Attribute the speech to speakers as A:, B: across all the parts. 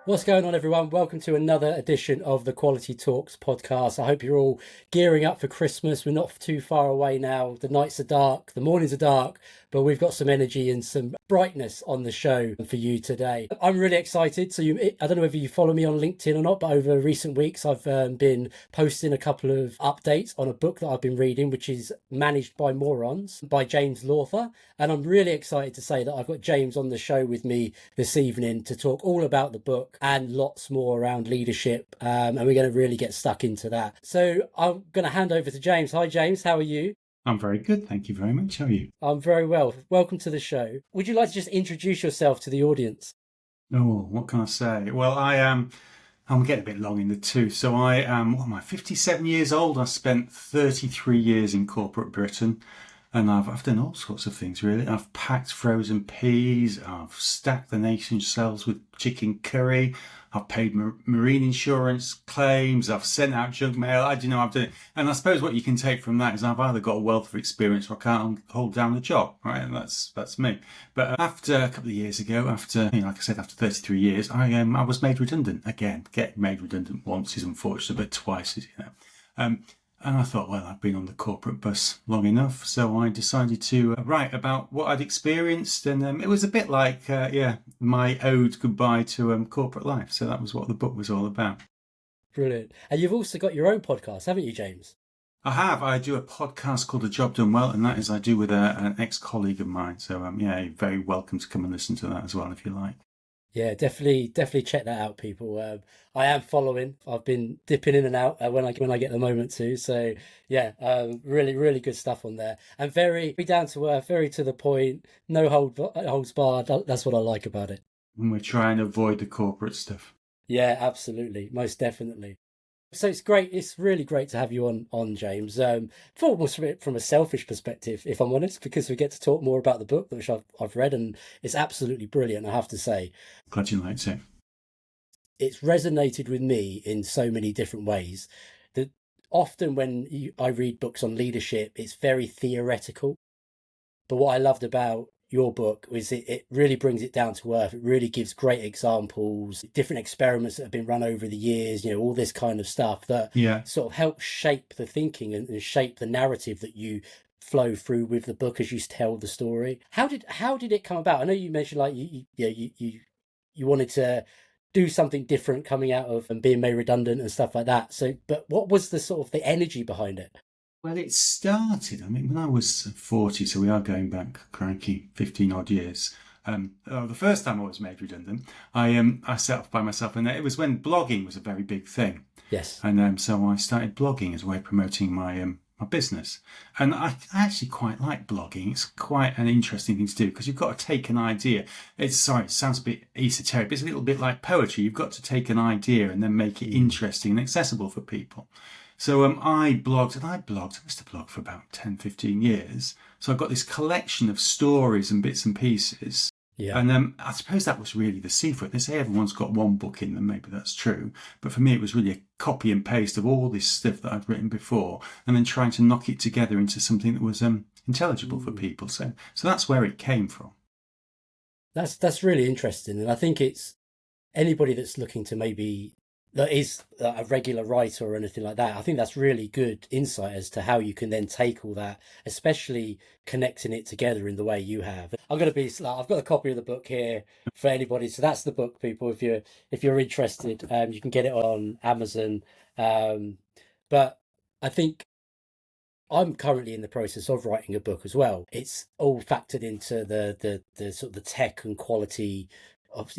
A: What's going on, everyone? Welcome to another edition of the Quality Talks podcast. I hope you're all gearing up for Christmas. We're not too far away now. The nights are dark, the mornings are dark, but we've got some energy and some brightness on the show for you today. I'm really excited. I don't know whether you follow me on LinkedIn or not, but over recent weeks, I've been posting a couple of updates on a book that I've been reading, which is Managed by Morons by James Lawther. And I'm really excited to say that I've got James on the show with me this evening to talk all about the book and lots more around leadership. And we're going to really get stuck into that. So I'm going to hand over to James. Hi, James. How are you?
B: I'm very good. Thank you very much. How are you?
A: I'm very well. Welcome to the show. Would you like to just introduce yourself to the audience?
B: Oh, what can I say? Well, I'm getting a bit long in the tooth. So I am, what am I, 57 years old. I spent 33 years in corporate Britain. And I've done all sorts of things, really. I've packed frozen peas. I've stacked the nation's shelves with chicken curry. I've paid marine insurance claims. I've sent out junk mail. I've done it. And I suppose what you can take from that is I've either got a wealth of experience or I can't hold down the job, right? And that's me. But after a couple of years ago, like I said, after 33 years, I was made redundant again. Getting made redundant once is unfortunate, but twice is, And I thought, well, I've been on the corporate bus long enough, so I decided to write about what I'd experienced, and it was a bit like, my ode goodbye to corporate life. So that was what the book was all about.
A: Brilliant. And you've also got your own podcast, haven't you, James?
B: I have. I do a podcast called The Job Done Well, and that is I do with an ex-colleague of mine. So, you're very welcome to come and listen to that as well, if you like.
A: Yeah, definitely check that out, people. I am following. I've been dipping in and out when I get the moment to. So yeah, really good stuff on there, and very down to earth, very to the point, no holds barred. That's what I like about it.
B: And we're trying to avoid the corporate stuff.
A: Yeah, absolutely, most definitely. So it's great. It's really great to have you on James. Almost from a selfish perspective, if I'm honest, because we get to talk more about the book, which I've read, and it's absolutely brilliant. I have to say,
B: Glad you liked it.
A: It's resonated with me in so many different ways. That often when I read books on leadership, it's very theoretical. But what I loved about your book is it really brings it down to earth. It really gives great examples, different experiments that have been run over the years, all this kind of stuff that sort of helps shape the thinking and shape the narrative that you flow through with the book as you tell the story. How did it come about? I know you mentioned like you wanted to do something different coming out of and being made redundant and stuff like that. So, but what was the sort of the energy behind it?
B: Well, it started, when I was 40, so we are going back, crikey, 15 odd years. The first time I was made redundant, I set off by myself, and it was when blogging was a very big thing.
A: Yes.
B: And so I started blogging as a way of promoting my business. And I actually quite like blogging. It's quite an interesting thing to do because you've got to take an idea. It sounds a bit esoteric, but it's a little bit like poetry. You've got to take an idea and then make it interesting and accessible for people. So I blogged. I must have blogged for about 10, 15 years. So I've got this collection of stories and bits and pieces.
A: Yeah.
B: And I suppose that was really the seed for it. They say everyone's got one book in them. Maybe that's true. But for me, it was really a copy and paste of all this stuff that I'd written before and then trying to knock it together into something that was intelligible for people. So that's where it came from.
A: That's really interesting. And I think it's anybody that's looking to maybe that is a regular writer or anything like that. I think that's really good insight as to how you can then take all that, especially connecting it together in the way you have. I've got a copy of the book here for anybody. So that's the book, people. If you're interested, you can get it on Amazon. But I think I'm currently in the process of writing a book as well. It's all factored into the sort of the tech and quality of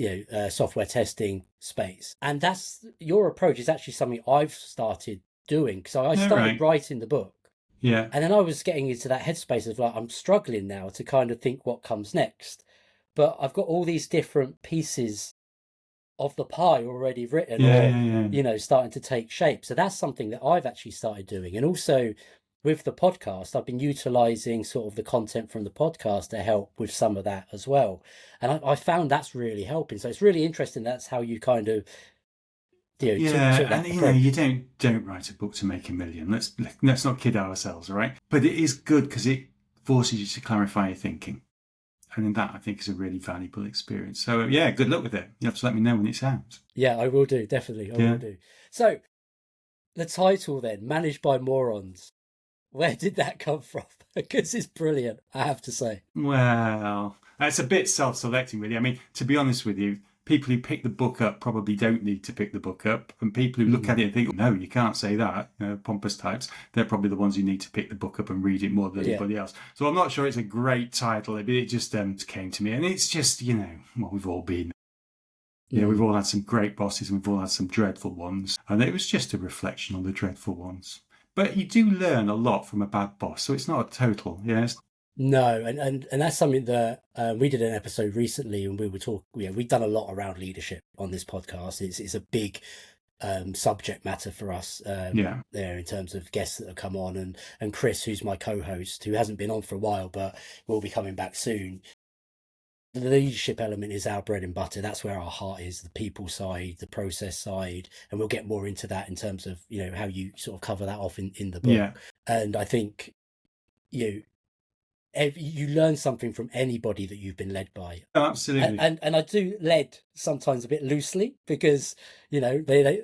A: software testing space, and that's your approach is actually something I've started doing. So I started writing the book, and then I was getting into that headspace of like I'm struggling now to kind of think what comes next, but I've got all these different pieces of the pie already written starting to take shape. So that's something that I've actually started doing. And also with the podcast, I've been utilizing sort of the content from the podcast to help with some of that as well. And I found that's really helping. So it's really interesting. That's how you kind of, took that approach.
B: You don't write a book to make a million. Let's not kid ourselves, all right? But it is good because it forces you to clarify your thinking. And then that, I think, is a really valuable experience. So, yeah, good luck with it. You have to let me know when it's out.
A: Yeah, I will do. Definitely. I will do. So the title then, Managed by Morons. Where did that come from? Because it's brilliant, I have to say.
B: Well, it's a bit self-selecting, really. I mean, to be honest with you, people who pick the book up probably don't need to pick the book up. And people who look at it and think, no, you can't say that, pompous types, they're probably the ones who need to pick the book up and read it more than anybody else. So I'm not sure it's a great title. It just came to me. And it's just, well, we've all been. We've all had some great bosses and we've all had some dreadful ones. And it was just a reflection on the dreadful ones. But you do learn a lot from a bad boss. So it's not a total, yes.
A: No, and that's something that we did an episode recently, and we were talking. We've done a lot around leadership on this podcast. It's a big subject matter for us. There in terms of guests that have come on, and Chris, who's my co-host, who hasn't been on for a while, but will be coming back soon. The leadership element is our bread and butter. That's where our heart is, the people side, the process side, and we'll get more into that in terms of how you sort of cover that off in the book.
B: Yeah.
A: And I think you learn something from anybody that you've been led by.
B: Oh, absolutely.
A: And I do led sometimes a bit loosely because, they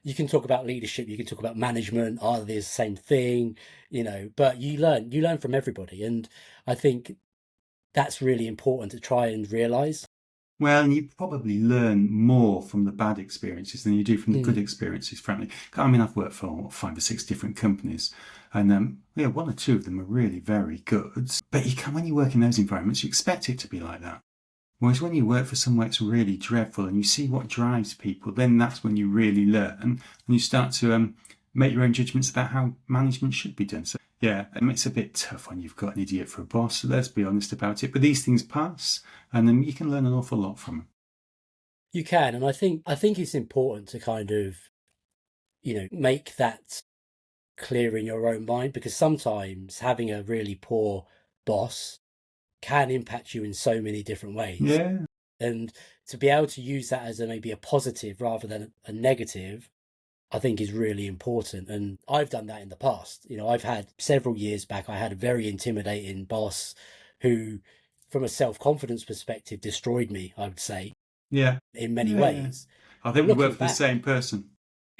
A: you can talk about leadership, you can talk about management, are they the same thing, but you learn from everybody. And I think that's really important to try and realise.
B: Well, and you probably learn more from the bad experiences than you do from the good experiences, frankly. I mean, I've worked for 5 or 6 different companies, and 1 or 2 of them are really very good. But when you work in those environments, you expect it to be like that. Whereas when you work for somewhere that's really dreadful and you see what drives people, then that's when you really learn and you start to make your own judgments about how management should be done. So, it's a bit tough when you've got an idiot for a boss, so let's be honest about it. But these things pass, and then you can learn an awful lot from them.
A: You can, and I think it's important to kind of, make that clear in your own mind, because sometimes having a really poor boss can impact you in so many different ways.
B: Yeah.
A: And to be able to use that as maybe a positive rather than a negative, I think is really important. And I've done that in the past. I've had several years back, I had a very intimidating boss who, from a self-confidence perspective, destroyed me, I would say.
B: Yeah.
A: In many ways.
B: I think we work for the same person.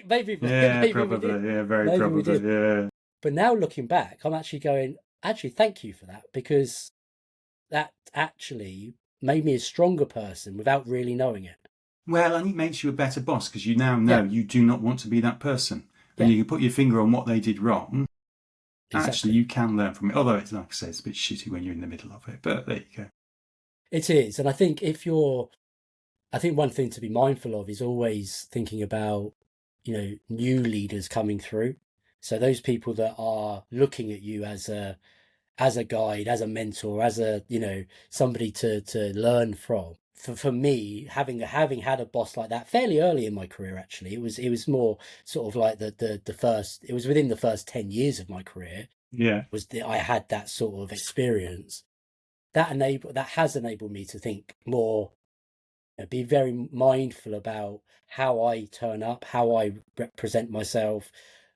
A: Maybe.
B: Yeah,
A: maybe
B: probably. Yeah, very maybe probably. Yeah.
A: But now looking back, I'm actually going, thank you for that, because that actually made me a stronger person without really knowing it.
B: Well, and it makes you a better boss because you now know you do not want to be that person. And you can put your finger on what they did wrong. Exactly. Actually, you can learn from it. Although, it's like I say, it's a bit shitty when you're in the middle of it. But there you go.
A: It is. And I think one thing to be mindful of is always thinking about, new leaders coming through. So those people that are looking at you as a guide, as a mentor, as a, somebody to learn from. For me, having had a boss like that fairly early in my career, actually, it was more sort of like the first. It was within the first 10 years of my career.
B: Yeah,
A: I had that sort of experience. That has enabled me to think more, be very mindful about how I turn up, how I represent myself.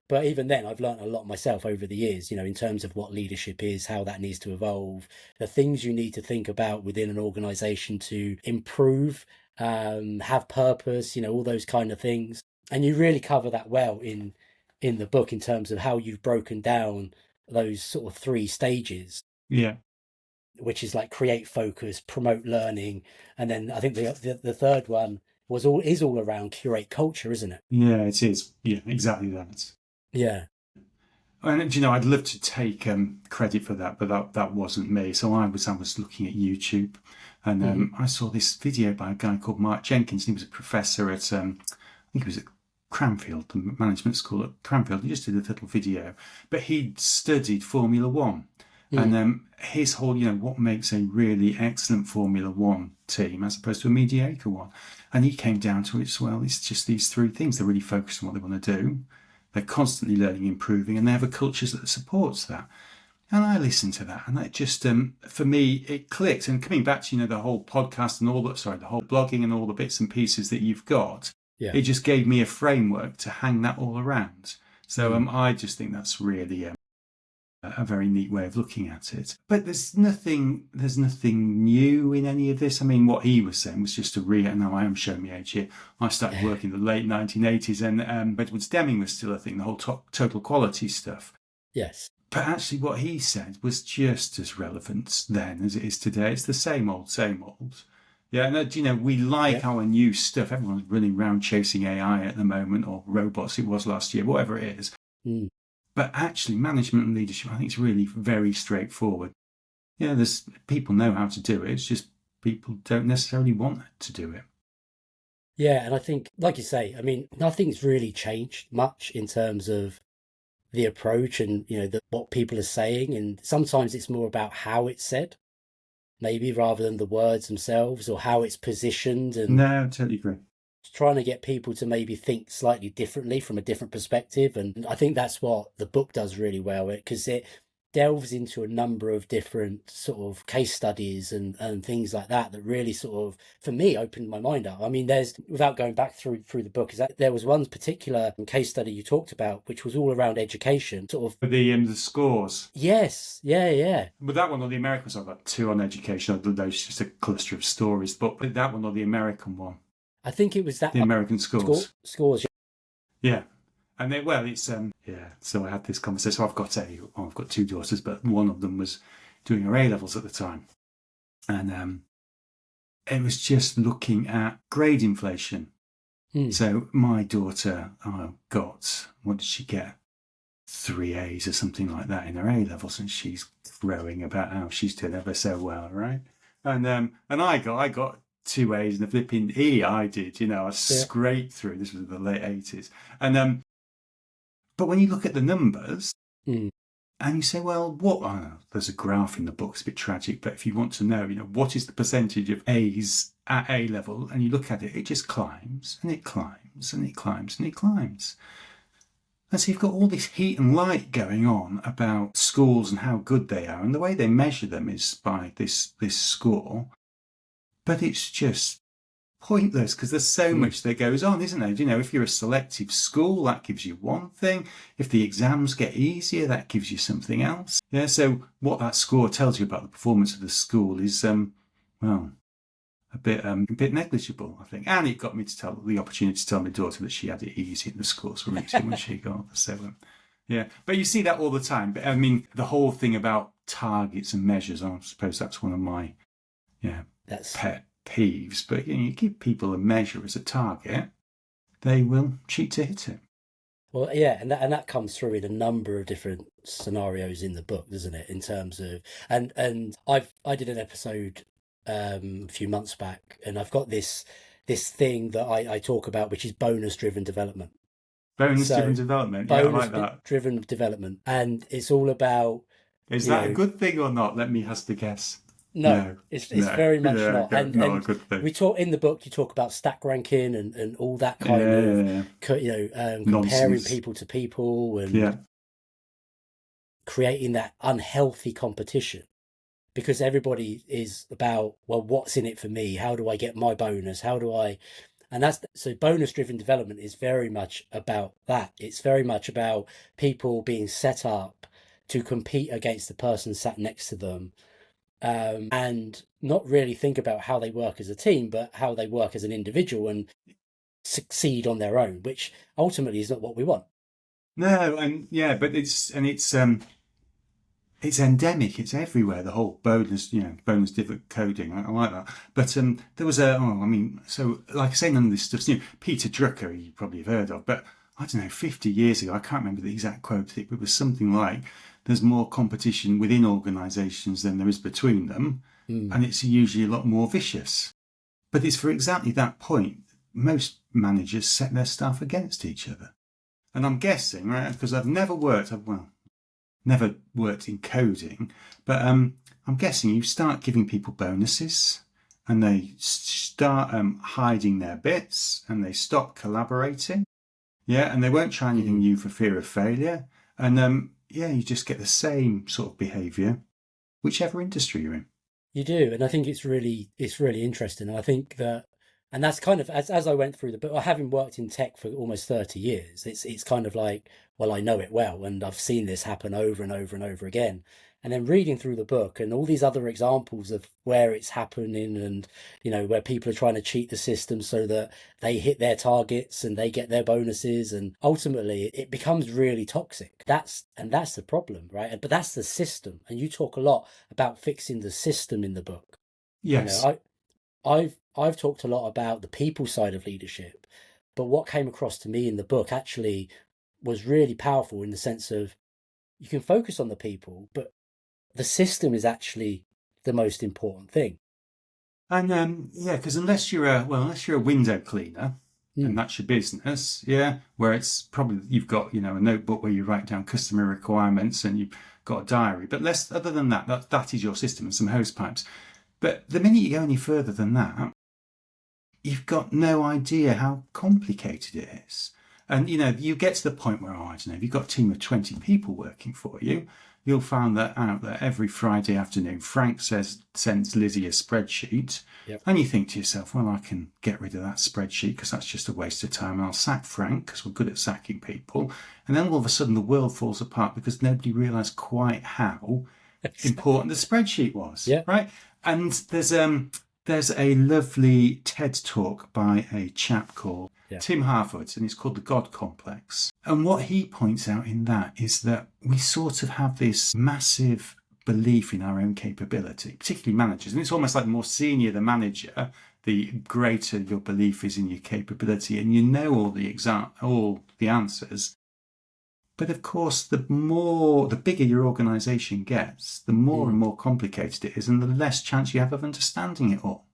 A: But even then, I've learned a lot myself over the years, in terms of what leadership is, how that needs to evolve, the things you need to think about within an organization to improve, have purpose, all those kind of things. And you really cover that well in the book in terms of how you've broken down those sort of 3 stages.
B: Yeah.
A: Which is like create focus, promote learning. And then I think the third one is all around curate culture, isn't it?
B: Yeah, it is. Yeah, exactly that.
A: Yeah.
B: And I'd love to take credit for that, but that wasn't me. So I was looking at YouTube, and I saw this video by a guy called Mark Jenkins. He was a professor at I think he was at Cranfield, the management school at Cranfield. He just did a little video, but he'd studied Formula One, and his whole what makes a really excellent Formula One team as opposed to a mediocre one, and he came down to it. Well, it's just these 3 things. They're really focused on what they want to do. They're constantly learning, improving, and they have a culture that supports that. And I listened to that, and that just, for me, it clicked. And coming back to, the whole podcast and the whole blogging and all the bits and pieces that you've got, it just gave me a framework to hang that all around. So I just think that's really a very neat way of looking at it. But there's nothing new in any of this. I mean, what he was saying was just a now I am showing my age here. I started working in the late 1980s, and Edward Deming was still a thing, the whole total quality stuff.
A: Yes.
B: But actually what he said was just as relevant then as it is today. It's the same old, same old. Yeah, and we like our new stuff. Everyone's running around chasing AI at the moment, or robots, it was last year, whatever it is.
A: Mm.
B: But actually, management and leadership, I think, is really very straightforward. Yeah, there's people know how to do it. It's just people don't necessarily want to do it.
A: Yeah, and I think, like you say, I mean, nothing's really changed much in terms of the approach and what people are saying, and sometimes it's more about how it's said, maybe rather than the words themselves, or how it's positioned, and
B: No, I totally agree.
A: trying to get people to maybe think slightly differently from a different perspective. And I think that's what the book does really well, because it delves into a number of different sort of case studies and things like that really sort of, for me, opened my mind up. I mean, without going back through the book, is that there was one particular case study you talked about, which was all around education, sort of.
B: The scores.
A: Yes, yeah.
B: But that one or the American, I've got two on education. Those just a cluster of stories. But that one or the American one.
A: I think it was that
B: the American scores.
A: Scores.
B: Yeah. And it's So I had this conversation. So I've got two daughters, but one of them was doing her A levels at the time, and it was just looking at grade inflation. So my daughter got, what did she get? 3 A's or something like that in her A levels, and she's crowing about how she's doing ever so well, right? And I got 2 A's and a flipping E. I did, I scraped through. This was in the late 80s, and but when you look at the numbers and you say, well, there's a graph in the book, it's a bit tragic, but if you want to know, what is the percentage of A's at A level, and you look at it, it just climbs and it climbs and it climbs and it climbs. And so you've got all this heat and light going on about schools and how good they are, and the way they measure them is by this score. But it's just pointless, because there's so much that goes on, isn't there? If you're a selective school, that gives you one thing. If the exams get easier, that gives you something else. Yeah, so what that score tells you about the performance of the school is, a bit negligible, I think. And it got me the opportunity to tell my daughter that she had it easy and the scores were easy when she got the 7. Yeah, but you see that all the time. But I mean, the whole thing about targets and measures, I suppose that's one of my pet peeves. But you give people a measure as a target, they will cheat to hit it.
A: Well, yeah, and that comes through in a number of different scenarios in the book, doesn't it? In terms of, and I did an episode a few months back, and I've got this thing that I talk about, which is bonus-driven development.
B: Bonus-driven development, yeah, I like that.
A: Driven development, and it's all about.
B: Is that a good thing or not? Let me have to guess.
A: No, it's very much not. And
B: not a good thing.
A: We talk in the book. You talk about stack ranking and all that kind of, comparing
B: Nonsense.
A: people to people and creating that unhealthy competition, because everybody is about, well, what's in it for me? How do I get my bonus? And so bonus-driven development is very much about that. It's very much about people being set up to compete against the person sat next to them. And not really think about how they work as a team, but how they work as an individual and succeed on their own, which ultimately is not what we want.
B: No, but it's endemic. It's everywhere. The whole bonus different coding. I like that. But there was so like I say, none of this stuff's new. Peter Drucker, you probably have heard of, but I don't know, 50 years ago, I can't remember the exact quote, but it was something like, there's more competition within organisations than there is between them, and it's usually a lot more vicious. But it's for exactly that point, most managers set their staff against each other. And I'm guessing, right, because I've never worked in coding, but I'm guessing you start giving people bonuses and they start hiding their bits and they stop collaborating. Yeah, and they won't try anything new for fear of failure. And you just get the same sort of behaviour, whichever industry you're in.
A: You do, and I think it's really interesting. And I think that And that's kind of as I went through the book, having worked in tech for almost 30 years, it's kind of like, well, I know it well, and I've seen this happen over and over and over again. And then reading through the book and all these other examples of where it's happening, and where people are trying to cheat the system so that they hit their targets and they get their bonuses, and ultimately it becomes really toxic. That's the problem, right? But that's the system, and you talk a lot about fixing the system in the book.
B: Yes.
A: I've talked a lot about the people side of leadership, but what came across to me in the book actually was really powerful in the sense of you can focus on the people, but the system is actually the most important thing.
B: And yeah, because unless you're a window cleaner, and that's your business, yeah, where it's probably you've got a notebook where you write down customer requirements and you've got a diary, but less other than that is your system and some hose pipes. But the minute you go any further than that, you've got no idea how complicated it is. And you get to the point where, I don't know, if you've got a team of 20 people working for you, you'll find that out that every Friday afternoon, Frank sends Lizzie a spreadsheet.
A: Yep.
B: And you think to yourself, well, I can get rid of that spreadsheet because that's just a waste of time. And I'll sack Frank because we're good at sacking people. And then all of a sudden the world falls apart because nobody realised quite how important the spreadsheet was.
A: Yeah.
B: Right. And there's a lovely TED talk by a chap called Tim Harford, and it's called The God Complex. And what he points out in that is that we sort of have this massive belief in our own capability, particularly managers. And it's almost like the more senior the manager, the greater your belief is in your capability, and all the answers. But of course, the bigger your organisation gets, the more and more complicated it is, and the less chance you have of understanding it all.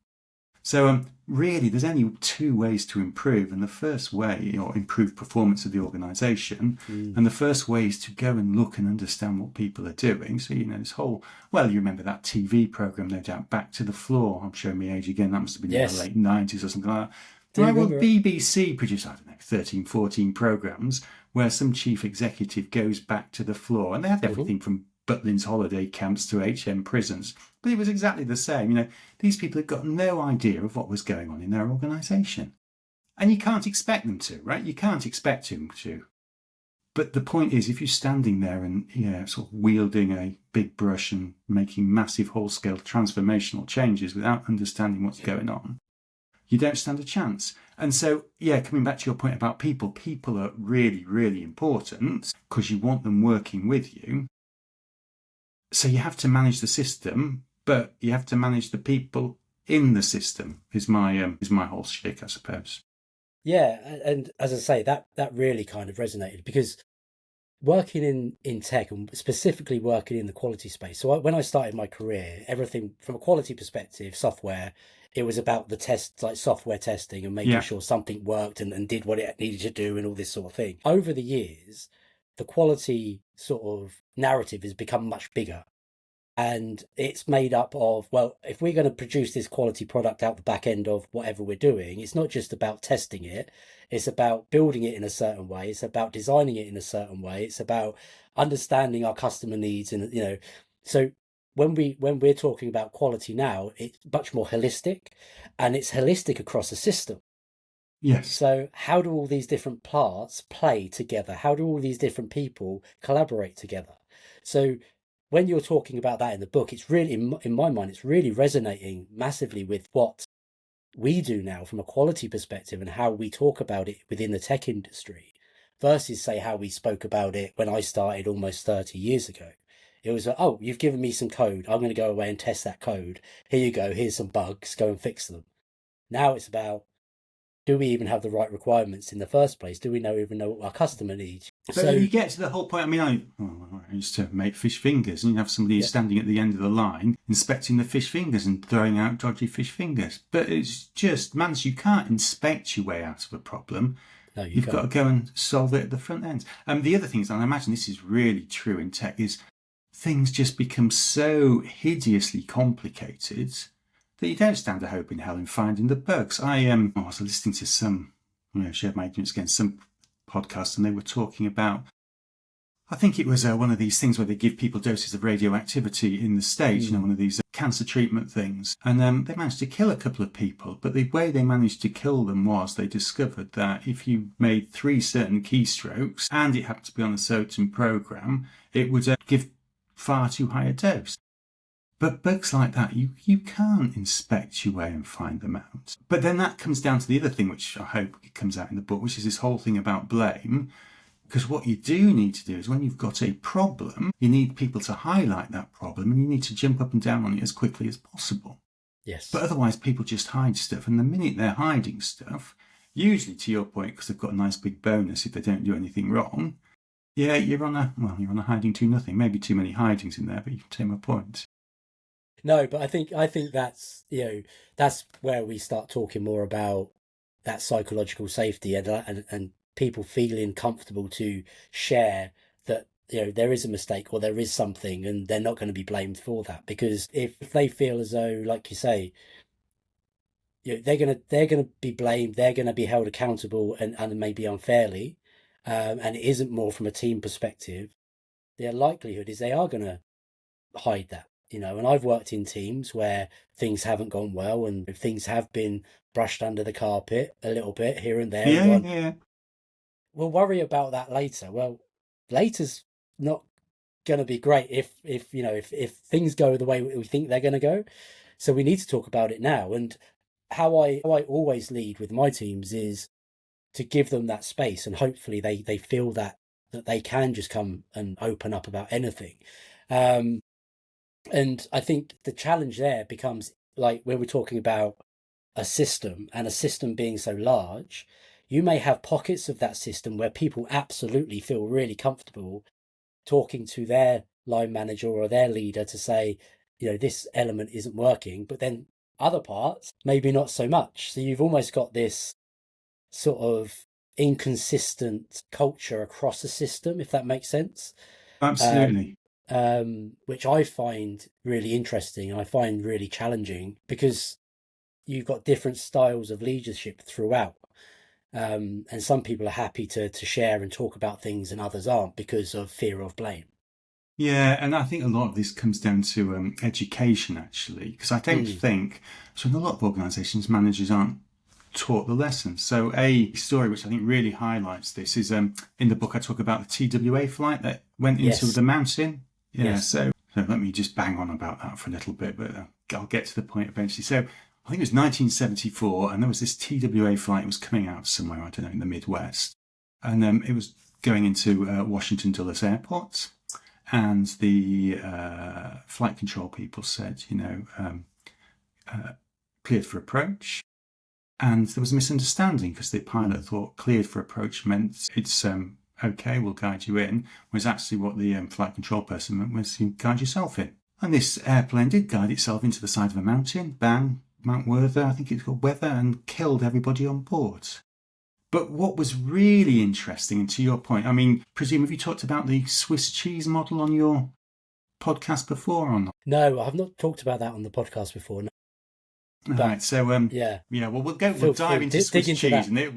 B: So really, there's only two ways to improve, and the first way, improve performance of the organisation, and the first way is to go and look and understand what people are doing. So this whole, you remember that TV programme, no doubt, Back to the Floor. I'm showing my age again. That must have been in the late 90s or something like that. Right, well, BBC produced, 13, 14 programmes where some chief executive goes back to the floor, and they had everything from Butlins holiday camps to HM prisons, but it was exactly the same. These people had got no idea of what was going on in their organisation, and you can't expect them to, right? You can't expect them to. But the point is, if you're standing there and sort of wielding a big brush and making massive whole-scale transformational changes without understanding what's going on, you don't stand a chance. And so, coming back to your point about people are really, really important because you want them working with you. So you have to manage the system, but you have to manage the people in the system is my whole shtick, I suppose.
A: Yeah, and as I say, that really kind of resonated because working in tech, and specifically working in the quality space. So when I started my career, everything from a quality perspective, software, it was about the tests, like software testing and making sure something worked and did what it needed to do and all this sort of thing. Over the years, the quality sort of narrative has become much bigger. And it's made up of, if we're going to produce this quality product out the back end of whatever we're doing, it's not just about testing it. It's about building it in a certain way. It's about designing it in a certain way. It's about understanding our customer needs. And, so when we're talking about quality now, it's much more holistic, and it's holistic across a system.
B: Yes.
A: So how do all these different parts play together? How do all these different people collaborate together? So when you're talking about that in the book, it's really, in my mind, it's really resonating massively with what we do now from a quality perspective and how we talk about it within the tech industry versus, say, how we spoke about it when I started almost 30 years ago. It was, you've given me some code. I'm going to go away and test that code. Here you go. Here's some bugs. Go and fix them. Now it's about, do we even have the right requirements in the first place? Do we even know what our customer needs?
B: So you get to the whole point. I mean, I used to make fish fingers, and you have somebody standing at the end of the line inspecting the fish fingers and throwing out dodgy fish fingers. But it's just, you can't inspect your way out of a problem.
A: No,
B: You've got to go and solve it at the front end. The other thing is, and I imagine this is really true in tech, is things just become so hideously complicated that you don't stand a hope in hell in finding the bugs. I was listening to some, shared my ignorance against some podcast, and they were talking about I think it was one of these things where they give people doses of radioactivity in the States, one of these cancer treatment things. And they managed to kill a couple of people. But the way they managed to kill them was they discovered that if you made 3 certain keystrokes and it happened to be on a certain program, it would give far too high a dose. But bugs like that, you can't inspect your way and find them out. But then that comes down to the other thing, which I hope comes out in the book, which is this whole thing about blame. Because what you do need to do is when you've got a problem, you need people to highlight that problem and you need to jump up and down on it as quickly as possible.
A: Yes.
B: But otherwise people just hide stuff. And the minute they're hiding stuff, usually to your point, because they've got a nice big bonus if they don't do anything wrong, yeah, you're on a hiding to nothing. Maybe too many hidings in there, but you can take my point.
A: No, but I think that's, that's where we start talking more about that psychological safety and people feeling comfortable to share that there is a mistake or there is something and they're not going to be blamed for that. Because if they feel as though, like you say, they're gonna be blamed, they're gonna be held accountable and maybe unfairly, and it isn't more from a team perspective, the likelihood is they are gonna hide that. And I've worked in teams where things haven't gone well and things have been brushed under the carpet a little bit here and there.
B: Yeah.
A: We'll worry about that later. Well, later's not going to be great if things go the way we think they're going to go. So we need to talk about it now. And how I always lead with my teams is to give them that space, and hopefully they feel that they can just come and open up about anything. And I think the challenge there becomes, like when we're talking about a system and a system being so large, you may have pockets of that system where people absolutely feel really comfortable talking to their line manager or their leader to say, this element isn't working, but then other parts, maybe not so much. So you've almost got this sort of inconsistent culture across the system, if that makes sense.
B: Absolutely.
A: Which I find really interesting and I find really challenging, because you've got different styles of leadership throughout. And some people are happy to share and talk about things and others aren't because of fear of blame.
B: Yeah, and I think a lot of this comes down to education, actually, because I don't think, so in a lot of organisations, managers aren't taught the lessons. So a story which I think really highlights this is in the book I talk about the TWA flight that went into the mountain. Yeah, yes. So let me just bang on about that for a little bit, but I'll get to the point eventually. So I think it was 1974, and there was this TWA flight. It was coming out somewhere, I don't know, in the Midwest. And it was going into Washington Dulles Airport. And the flight control people said, cleared for approach. And there was a misunderstanding because the pilot thought cleared for approach meant it's okay, we'll guide you in, whereas actually what the flight control person meant was you guide yourself in. And this airplane did guide itself into the side of a mountain, bang, Mount Werther, I think it's called Weather, and killed everybody on board. But what was really interesting, and to your point, I mean, presume have you talked about the Swiss cheese model on your podcast before or not?
A: No, I've not talked about that on the podcast before. No.
B: Right, so well, we'll dive into Swiss cheese, and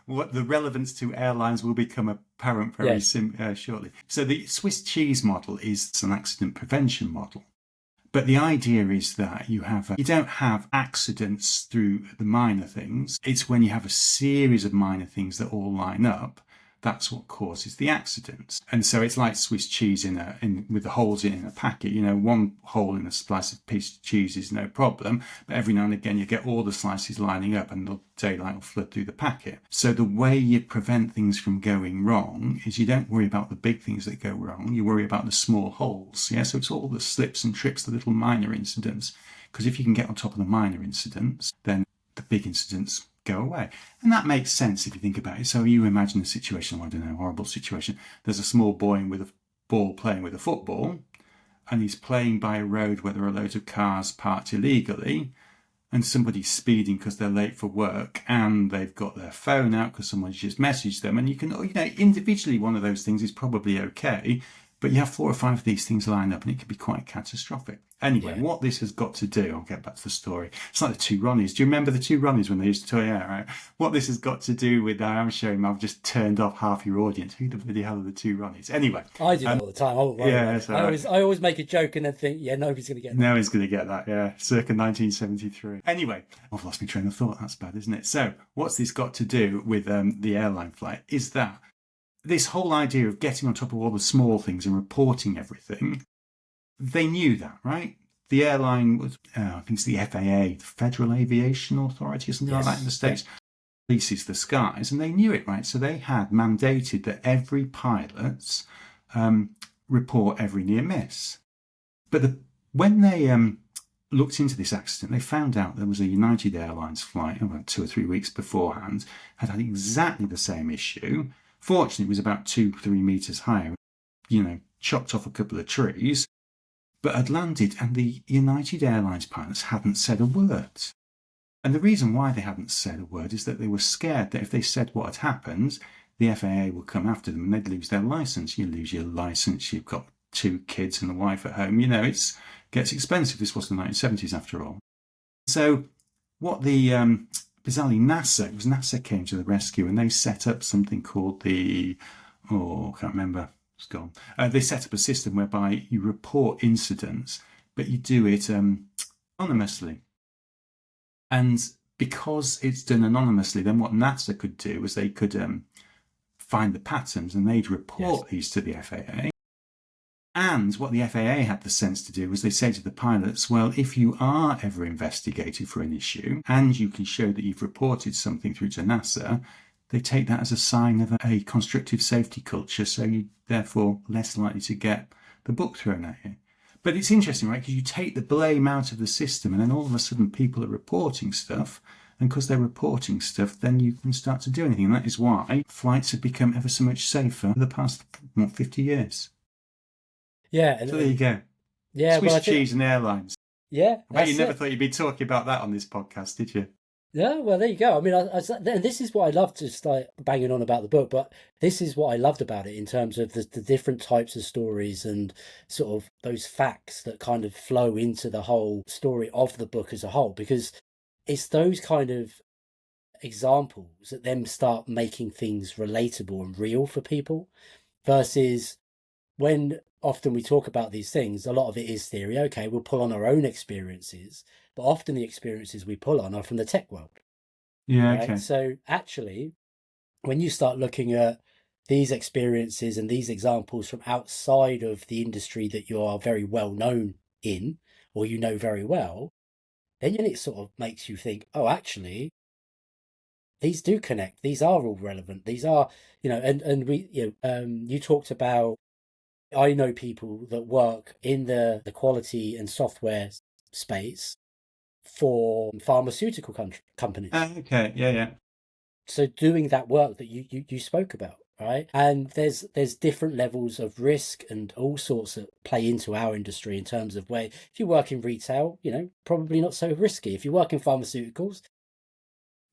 B: what the relevance to airlines will become apparent very shortly. So the Swiss cheese model is an accident prevention model. But the idea is that you don't have accidents through the minor things. It's when you have a series of minor things that all line up, that's what causes the accidents. And so it's like Swiss cheese with the holes in a packet. One hole in a slice of piece of cheese is no problem, but every now and again you get all the slices lining up and the daylight will flood through the packet. So the way you prevent things from going wrong is you don't worry about the big things that go wrong, you worry about the small holes. Yeah, so it's all the slips and trips, the little minor incidents. Because if you can get on top of the minor incidents, then the big incidents go away. And that makes sense if you think about it. So you imagine a situation, I don't know, horrible situation. There's a small boy with a ball playing with a football, and he's playing by a road where there are loads of cars parked illegally, and somebody's speeding because they're late for work, and they've got their phone out because someone's just messaged them. And you can, individually one of those things is probably okay, But you have 4 or 5 of these things line up and it can be quite catastrophic. Anyway,
A: Yeah.
B: what this has got to do, I'll get back to the story. It's like the two Ronnies. Do you remember the two Ronnies when they used to toy out, right? What this has got to do with, I'm showing I've just turned off half your audience. Who the bloody hell are the two Ronnies? Anyway.
A: I do that all the time. I won't worry
B: Yeah,
A: about
B: that's
A: it.
B: all right.
A: I always make a joke and then think, yeah, nobody's going to get that.
B: No one's going to get that, yeah. Circa 1973. Anyway, I've lost my train of thought. That's bad, isn't it? So, what's this got to do with the airline flight? Is that this whole idea of getting on top of all the small things and reporting everything, they knew that, right? The airline was, I think it's the FAA, the Federal Aviation Authority or something like that in the States, polices the skies, and they knew it, right? So they had mandated that every pilot report every near miss. But when they looked into this accident, they found out there was a United Airlines flight about 2 or 3 weeks beforehand, had exactly the same issue. Fortunately, it was about 2-3 meters higher, chopped off a couple of trees, but had landed, and the United Airlines pilots hadn't said a word. And the reason why they hadn't said a word is that they were scared that if they said what had happened, the FAA would come after them and they'd lose their license. You lose your license, you've got 2 kids and a wife at home. It gets expensive. This was the 1970s after all. So what bizarrely NASA came to the rescue, and they set up something called I can't remember. It's gone. They set up a system whereby you report incidents, but you do it anonymously. And because it's done anonymously, then what NASA could do was they could find the patterns and they'd report these to the FAA. And what the FAA had the sense to do was they say to the pilots, well, if you are ever investigated for an issue and you can show that you've reported something through to NASA, they take that as a sign of a constructive safety culture, so you're therefore less likely to get the book thrown at you. But it's interesting, right, because you take the blame out of the system and then all of a sudden people are reporting stuff, and because they're reporting stuff, then you can start to do anything. And that is why flights have become ever so much safer in the past 50 years.
A: Yeah.
B: So there you go.
A: Yeah,
B: Swiss cheese and airlines.
A: Yeah.
B: I bet you never thought you'd be talking about that on this podcast, did you?
A: Yeah, well, there you go. I mean, and this is what I love, just like banging on about the book, but this is what I loved about it in terms of the different types of stories and sort of those facts that kind of flow into the whole story of the book as a whole, because it's those kind of examples that then start making things relatable and real for people, versus when often we talk about these things, a lot of it is theory. Okay, we'll pull on our own experiences, but often the experiences we pull on are from the tech world.
B: Yeah,
A: right?
B: okay.
A: So actually, when you start looking at these experiences and these examples from outside of the industry that you are very well known in, or you know very well, then it sort of makes you think, oh, actually, these do connect. These are all relevant. These are, and we, you talked about, I know people that work in the quality and software space for pharmaceutical companies.
B: Okay, yeah.
A: So doing that work that you spoke about, right? And there's different levels of risk and all sorts that play into our industry in terms of where, if you work in retail, probably not so risky. If you work in pharmaceuticals,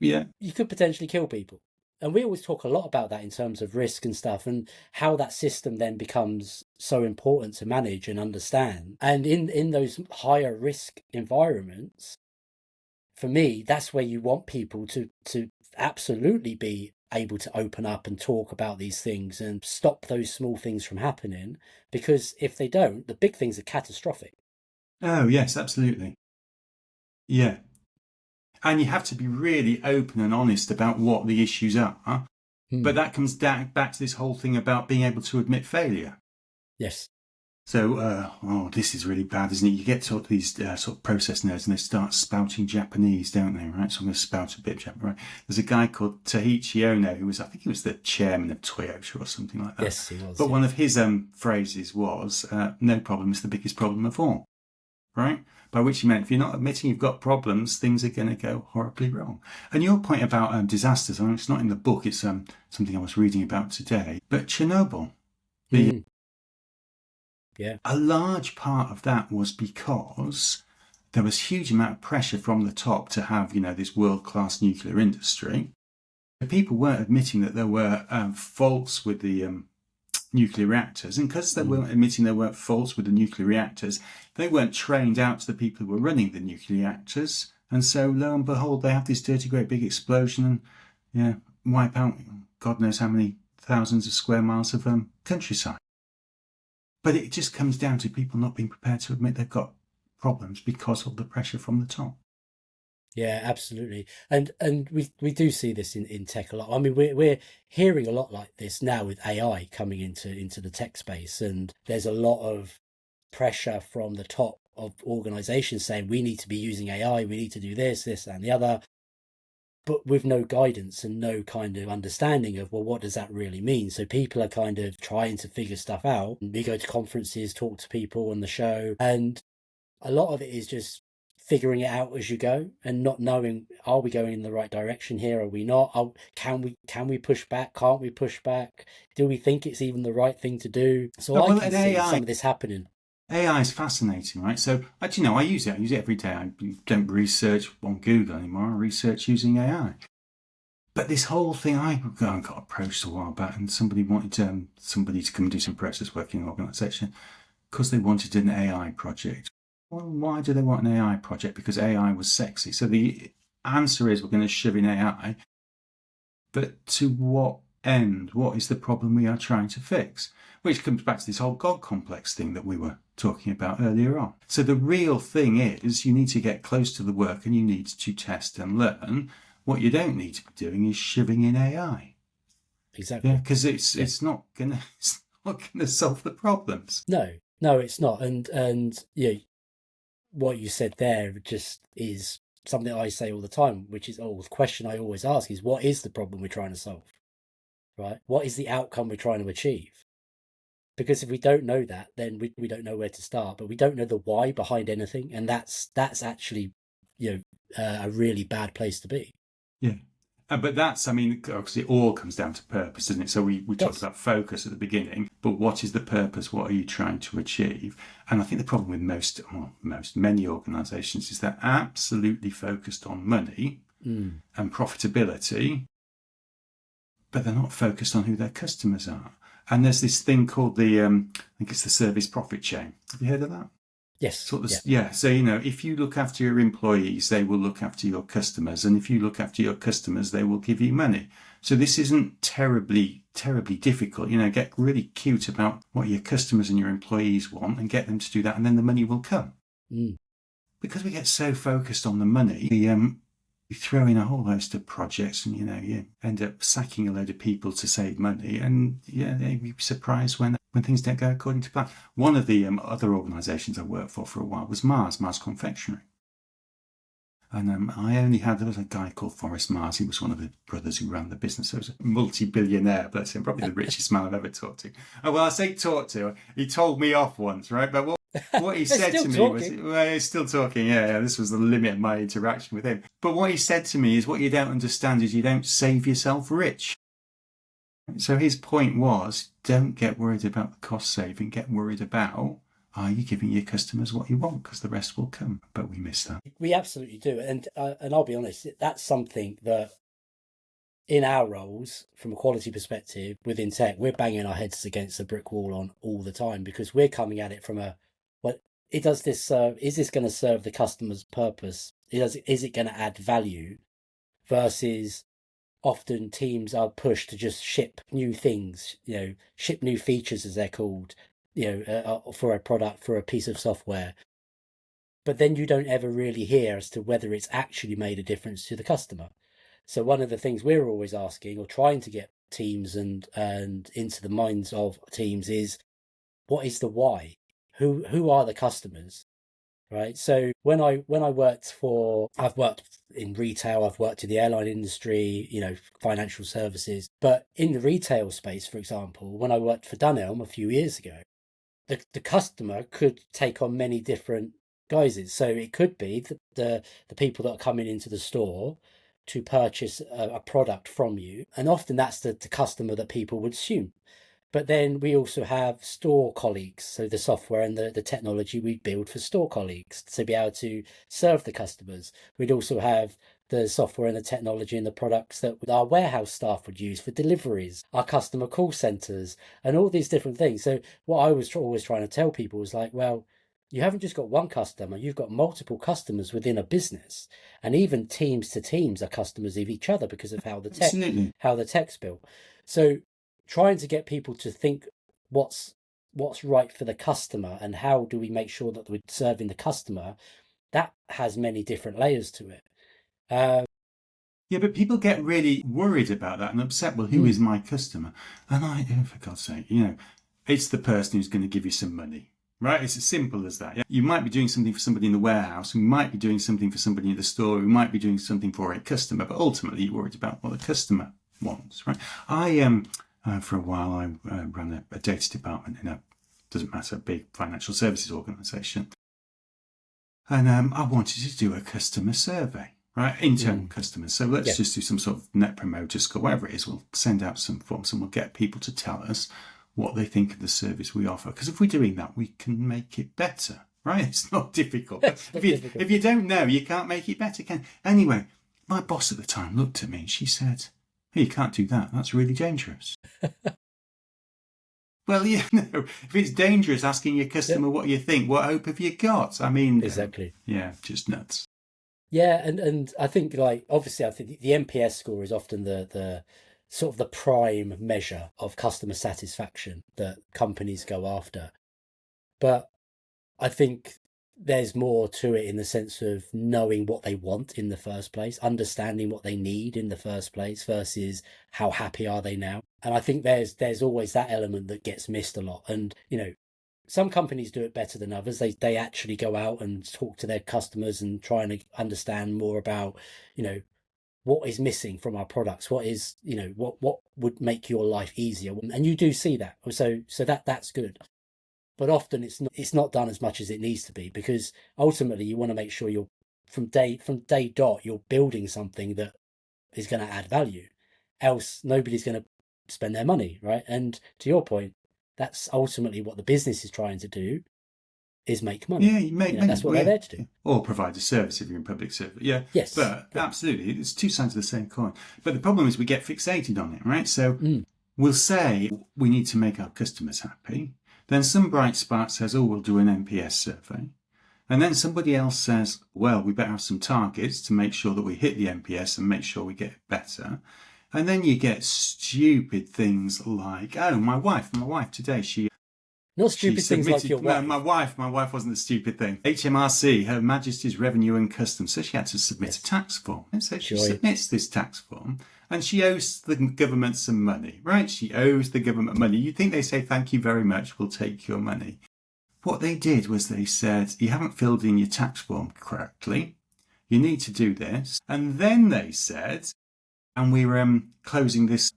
B: you
A: could potentially kill people. And we always talk a lot about that in terms of risk and stuff, and how that system then becomes so important to manage and understand. And in those higher risk environments, for me, that's where you want people to absolutely be able to open up and talk about these things and stop those small things from happening, because if they don't, the big things are catastrophic.
B: Oh, yes, absolutely. Yeah. And you have to be really open and honest about what the issues are. But that comes back to this whole thing about being able to admit failure.
A: Yes.
B: So, this is really bad, isn't it? You get to these sort of process nerds and they start spouting Japanese, don't they? Right? So I'm going to spout a bit of Japanese. Right? There's a guy called Taiichi Ono who I think he was the chairman of Toyota or something like that.
A: Yes, he was.
B: But one of his phrases was, no problem is the biggest problem of all. Right? By which he meant, if you're not admitting you've got problems, things are going to go horribly wrong. And your point about disasters, I mean, it's not in the book, it's something I was reading about today. But Chernobyl, a large part of that was because there was a huge amount of pressure from the top to have, this world-class nuclear industry. The people weren't admitting that there were faults with the nuclear reactors, and because they weren't admitting there weren't faults with the nuclear reactors, they weren't trained out to the people who were running the nuclear reactors. And so, lo and behold, they have this dirty, great big explosion and wipe out God knows how many thousands of square miles of countryside. But it just comes down to people not being prepared to admit they've got problems because of the pressure from the top.
A: Yeah, absolutely. And we do see this in tech a lot. I mean, we're hearing a lot like this now with AI coming into the tech space, and there's a lot of pressure from the top of organizations saying we need to be using AI, we need to do this, and the other, but with no guidance and no kind of understanding of, well, what does that really mean? So people are kind of trying to figure stuff out. We go to conferences, talk to people on the show, and a lot of it is just figuring it out as you go and not knowing, are we going in the right direction here? Are we not? Can we push back? Can't we push back? Do we think it's even the right thing to do? So I can see some of this happening.
B: AI is fascinating, right? So, actually, no, I use it. I use it every day. I don't research on Google anymore. I research using AI. But this whole thing, I got approached a while back, and somebody wanted somebody to come and do some process work in an organisation because they wanted an AI project. Well, why do they want an AI project? Because AI was sexy. So the answer is we're going to shove in AI. But to what end? What is the problem we are trying to fix? Which comes back to this whole God complex thing that we were talking about earlier on. So the real thing is you need to get close to the work and you need to test and learn. What you don't need to be doing is shoving in AI.
A: Exactly.
B: Yeah, because it's not gonna solve the problems.
A: No, it's not. And what you said there just is something I say all the time, which is, the question I always ask is, what is the problem we're trying to solve? Right? What is the outcome we're trying to achieve? Because if we don't know that, then we don't know where to start, but we don't know the why behind anything. And that's actually, a really bad place to be.
B: Yeah. But that's, I mean, obviously it all comes down to purpose, doesn't it? So we talked about focus at the beginning, but what is the purpose? What are you trying to achieve? And I think the problem with many organisations is they're absolutely focused on money and profitability, but they're not focused on who their customers are. And there's this thing called I think it's the service profit chain. Have you heard of that?
A: Yes.
B: So if you look after your employees, they will look after your customers. And if you look after your customers, they will give you money. So this isn't terribly, terribly difficult. Get really cute about what your customers and your employees want and get them to do that. And then the money will come. Because we get so focused on the money, you throw in a whole host of projects and, you end up sacking a load of people to save money. And, they'd be surprised when things don't go according to plan. One of the other organisations I worked for a while was Mars Confectionery. And there was a guy called Forrest Mars. He was one of the brothers who ran the business. So he was a multi-billionaire, bless him, probably the richest man I've ever talked to. Oh, well, I say talked to. He told me off once, right? But what he said to me was, he's still talking. Yeah, this was the limit of my interaction with him. But what he said to me is, what you don't understand is you don't save yourself rich. So his point was, don't get worried about the cost saving. Get worried about, are you giving your customers what you want? Because the rest will come. But we miss that.
A: We absolutely do. And I'll be honest, that's something that in our roles, from a quality perspective within tech, we're banging our heads against the brick wall on all the time, because we're coming at it from is this going to serve the customer's purpose? Is it going to add value? Versus often teams are pushed to just ship new things, ship new features as they're called, for a product, for a piece of software. But then you don't ever really hear as to whether it's actually made a difference to the customer. So one of the things we're always asking or trying to get teams and into the minds of teams is, what is the why? Who are the customers? Right. So when I I've worked in retail, I've worked in the airline industry, financial services. But in the retail space, for example, when I worked for Dunelm a few years ago, the customer could take on many different guises. So it could be the people that are coming into the store to purchase a product from you. And often that's the customer that people would assume. But then we also have store colleagues, so the software and the technology we build for store colleagues to be able to serve the customers. We'd also have the software and the technology and the products that our warehouse staff would use for deliveries, our customer call centers, and all these different things. So what I was always trying to tell people was like, well, you haven't just got one customer, you've got multiple customers within a business, and even teams to teams are customers of each other because of
B: Absolutely.
A: how the tech's built. So trying to get people to think what's right for the customer and how do we make sure that we're serving the customer, that has many different layers to it.
B: Yeah, but people get really worried about that and upset. Well, who is my customer? And for God's sake, it's the person who's going to give you some money, right? It's as simple as that. Yeah? You might be doing something for somebody in the warehouse, who might be doing something for somebody in the store, who might be doing something for a customer, but ultimately you're worried about what the customer wants, right? For a while, I ran a data department in doesn't matter, a big financial services organisation. And I wanted to do a customer survey, right? Internal customers. So let's just do some sort of net promoter score, whatever it is. We'll send out some forms and we'll get people to tell us what they think of the service we offer. Because if we're doing that, we can make it better, right? It's not difficult. If you don't know, you can't make it better, can you? Anyway, my boss at the time looked at me and she said, hey, you can't do that. That's really dangerous. Well, if it's dangerous asking your customer what you think, what hope have you got? I mean,
A: exactly.
B: Just nuts.
A: Yeah, and I think obviously I think the NPS score is often the sort of the prime measure of customer satisfaction that companies go after. But I think there's more to it in the sense of knowing what they want in the first place, understanding what they need in the first place versus how happy are they now. And I think there's always that element that gets missed a lot. And, some companies do it better than others. They actually go out and talk to their customers and try and understand more about, what is missing from our products, what is, what would make your life easier. And you do see that. So that's good. But often it's not done as much as it needs to be, because ultimately you want to make sure you're from day dot you're building something that is going to add value. Else nobody's going to spend their money, right? And to your point, that's ultimately what the business is trying to do, is make money.
B: Yeah, you make money.
A: That's what they're there to do.
B: Or provide a service if you're in public service. Yeah.
A: Yes.
B: But absolutely, it's two sides of the same coin. But the problem is we get fixated on it, right? So we'll say we need to make our customers happy. Then some bright spark says, oh, we'll do an NPS survey. And then somebody else says, well, we better have some targets to make sure that we hit the NPS and make sure we get better. And then you get stupid things like, oh, my wife today,
A: not stupid things like your wife.
B: No, my wife wasn't the stupid thing. HMRC, Her Majesty's Revenue and Customs. So she had to submit a tax form. And so she submits this tax form and she owes the government some money, right? She owes the government money. You think they say, thank you very much, we'll take your money. What they did was they said, you haven't filled in your tax form correctly. You need to do this. And then they said, and we're closing this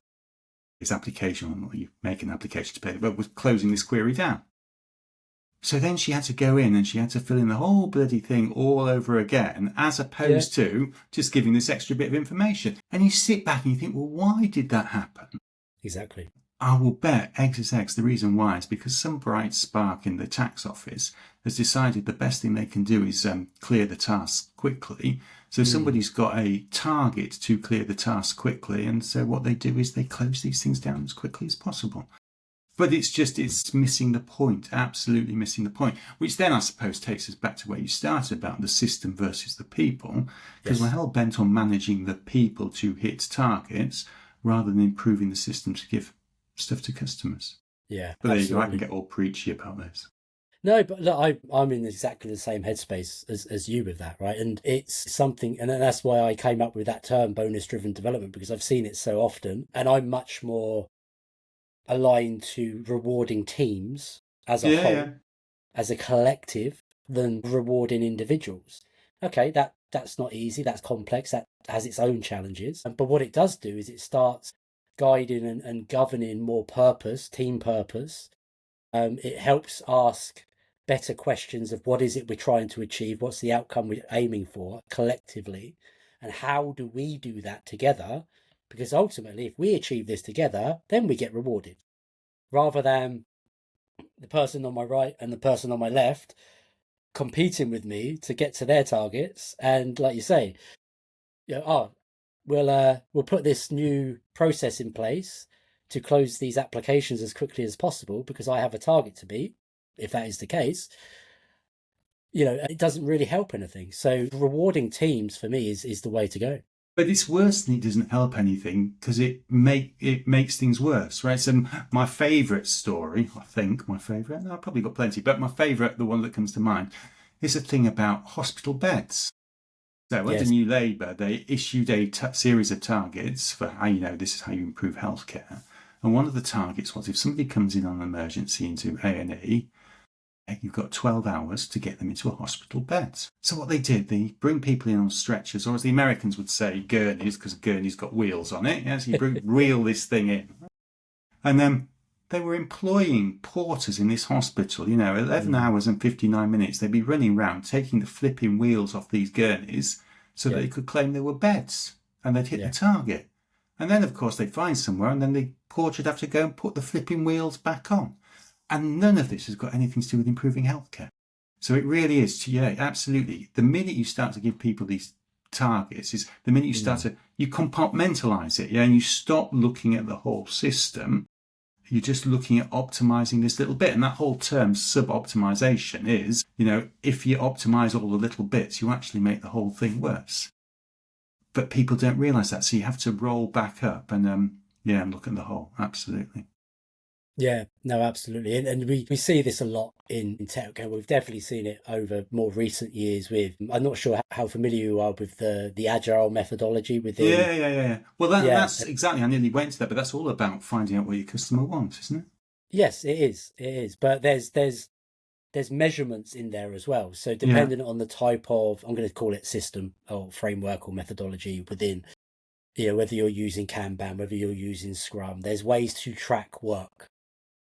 B: application, you make an application to pay, but we're closing this query down. So then she had to go in and she had to fill in the whole bloody thing all over again, as opposed to just giving this extra bit of information. And you sit back and you think, well, why did that happen?
A: Exactly.
B: I will bet X is X. The reason why is because some bright spark in the tax office has decided the best thing they can do is clear the task quickly. So somebody's got a target to clear the task quickly. And so what they do is they close these things down as quickly as possible. But it's missing the point, absolutely missing the point, which then I suppose takes us back to where you started about the system versus the people, because we're hell bent on managing the people to hit targets rather than improving the system to give stuff to customers.
A: Yeah,
B: but there you go. I can get all preachy about this.
A: No, but look, I'm in exactly the same headspace as you with that, right? And it's something, and that's why I came up with that term, bonus-driven development, because I've seen it so often, and I'm much more aligned to rewarding teams as a whole, as a collective, than rewarding individuals. Okay, that's not easy, that's complex, that has its own challenges. But what it does do is it starts guiding and governing more purpose, team purpose. It helps ask better questions of what is it we're trying to achieve, what's the outcome we're aiming for collectively, and how do we do that together? Because ultimately, if we achieve this together, then we get rewarded. rather than the person on my right and the person on my left competing with me to get to their targets. And like you say, we'll put this new process in place to close these applications as quickly as possible because I have a target to beat. If that is the case, it doesn't really help anything. So rewarding teams for me is the way to go.
B: But it's worse than it doesn't help anything because it makes things worse, right? So my favourite story, I think my favourite, no, I've probably got plenty, but my favourite, the one that comes to mind, is a thing about hospital beds. So under
A: Yes.
B: New Labour, they issued a series of targets for how this is how you improve healthcare. And one of the targets was if somebody comes in on an emergency into A&E, you've got 12 hours to get them into a hospital bed. So what they did, they bring people in on stretchers, or as the Americans would say, gurneys, because gurney's got wheels on it. So you reel this thing in. And then they were employing porters in this hospital, 11 hours and 59 minutes. They'd be running around, taking the flipping wheels off these gurneys so that they could claim they were beds and they'd hit the target. And then, of course, they'd find somewhere and then the porter would have to go and put the flipping wheels back on. And none of this has got anything to do with improving healthcare. So it really is, absolutely. The minute you start to give people these targets is the minute you start to, you compartmentalize it, and you stop looking at the whole system. You're just looking at optimizing this little bit. And that whole term sub-optimization is, if you optimize all the little bits, you actually make the whole thing worse. But people don't realize that. So you have to roll back up and, and look at the whole. Absolutely.
A: Yeah, no, absolutely. And we see this a lot in tech. We've definitely seen it over more recent years I'm not sure how familiar you are with the agile methodology within.
B: Yeah. Well, that's exactly, I nearly went to that, but that's all about finding out what your customer wants, isn't it?
A: Yes, it is. It is. But there's measurements in there as well. So depending on the type of, I'm going to call it system or framework or methodology within, whether you're using Kanban, whether you're using Scrum, there's ways to track work.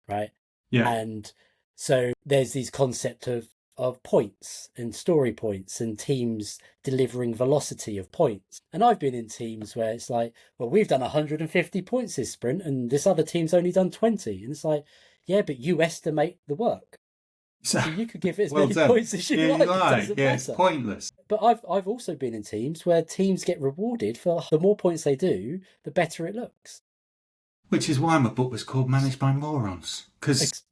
A: Right.
B: Yeah.
A: And so there's these concept of points and story points and teams delivering velocity of points. And I've been in teams where it's like, well, we've done 150 points this sprint and this other team's only done 20. And it's like, yeah, but you estimate the work. So you could give it as many points as you like. It doesn't matter.
B: It's pointless.
A: But I've also been in teams where teams get rewarded for the more points they do, the better it looks.
B: Which is why my book was called Managed by Morons, because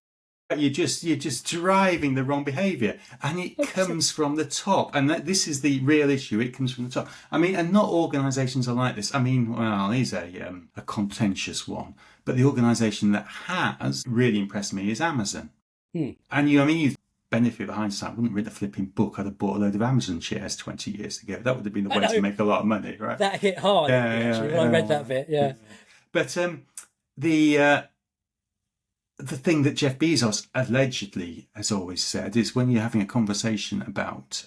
B: you're just driving the wrong behaviour, and it comes from the top. And this is the real issue. It comes from the top. I mean, and not organisations are like this. I mean, well, here's a contentious one, but the organisation that has really impressed me is Amazon. And you benefit of hindsight. I wouldn't read a flipping book. I'd have bought a load of Amazon shares 20 years ago. That would have been the way to make a lot of money, right?
A: That hit hard. Actually, when I read that bit, yeah.
B: But the thing that Jeff Bezos allegedly has always said is when you're having a conversation about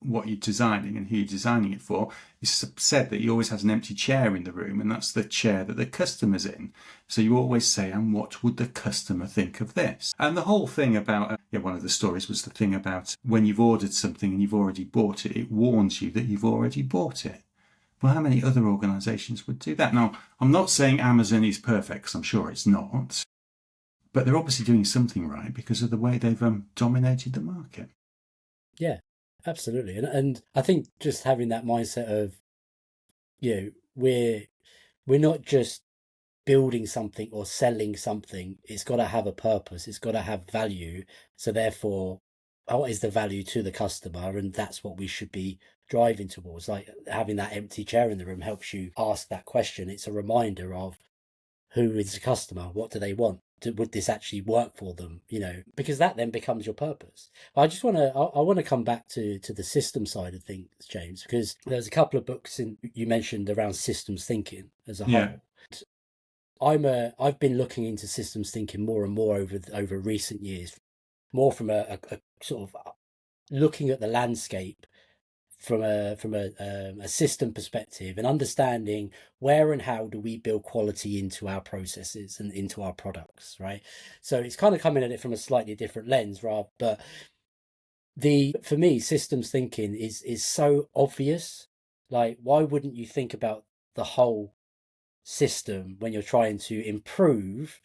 B: what you're designing and who you're designing it for, it's said that he always has an empty chair in the room, and that's the chair that the customer's in. So you always say, and what would the customer think of this? And the whole thing about, one of the stories was the thing about when you've ordered something and you've already bought it, it warns you that you've already bought it. Well, how many other organisations would do that? Now, I'm not saying Amazon is perfect, because I'm sure it's not. But they're obviously doing something right because of the way they've dominated the market.
A: Yeah, absolutely. And I think just having that mindset of, we're not just building something or selling something. It's got to have a purpose. It's got to have value. So therefore, what is the value to the customer? And that's what we should be driving towards. Like having that empty chair in the room helps you ask that question. It's a reminder of who is the customer? What do they want? Would this actually work for them? Because that then becomes your purpose. I just want to come back to the system side of things, James, because there's a couple of books you mentioned around systems thinking as a whole. I've been looking into systems thinking more and more over recent years, more from a sort of looking at the landscape from a system perspective and understanding where and how do we build quality into our processes and into our products, right? So it's kind of coming at it from a slightly different lens, but for me, systems thinking is so obvious. Like, why wouldn't you think about the whole system when you're trying to improve,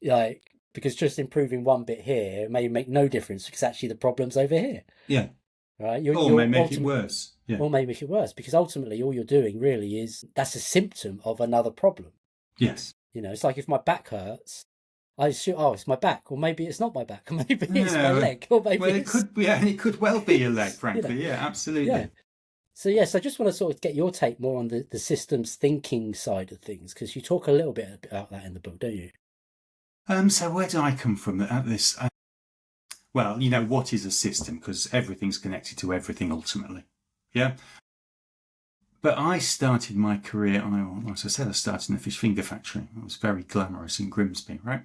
A: like, because just improving one bit here may make no difference because actually the problem's over here,
B: Yeah.
A: right?
B: Or may
A: You're
B: make it
A: ultimately,
B: worse. Yeah.
A: or may make it worse because ultimately all you're doing really is that's a symptom of another problem.
B: Yes.
A: It's like if my back hurts, I assume, oh, it's my back, or maybe it's not my back, or maybe it's my
B: No.
A: leg, or maybe
B: Well, it
A: it's,
B: could be, yeah, it could well be your leg,
A: you know,
B: frankly. Yeah,
A: yeah.
B: absolutely.
A: So yes, I just want to sort of get your take more on the systems thinking side of things because you talk a little bit about that in the book, don't you?
B: So where do I come from at this? Well, what is a system? Because everything's connected to everything ultimately. Yeah. But I started my career, as I said, I started in the fish finger factory. It was very glamorous in Grimsby, right?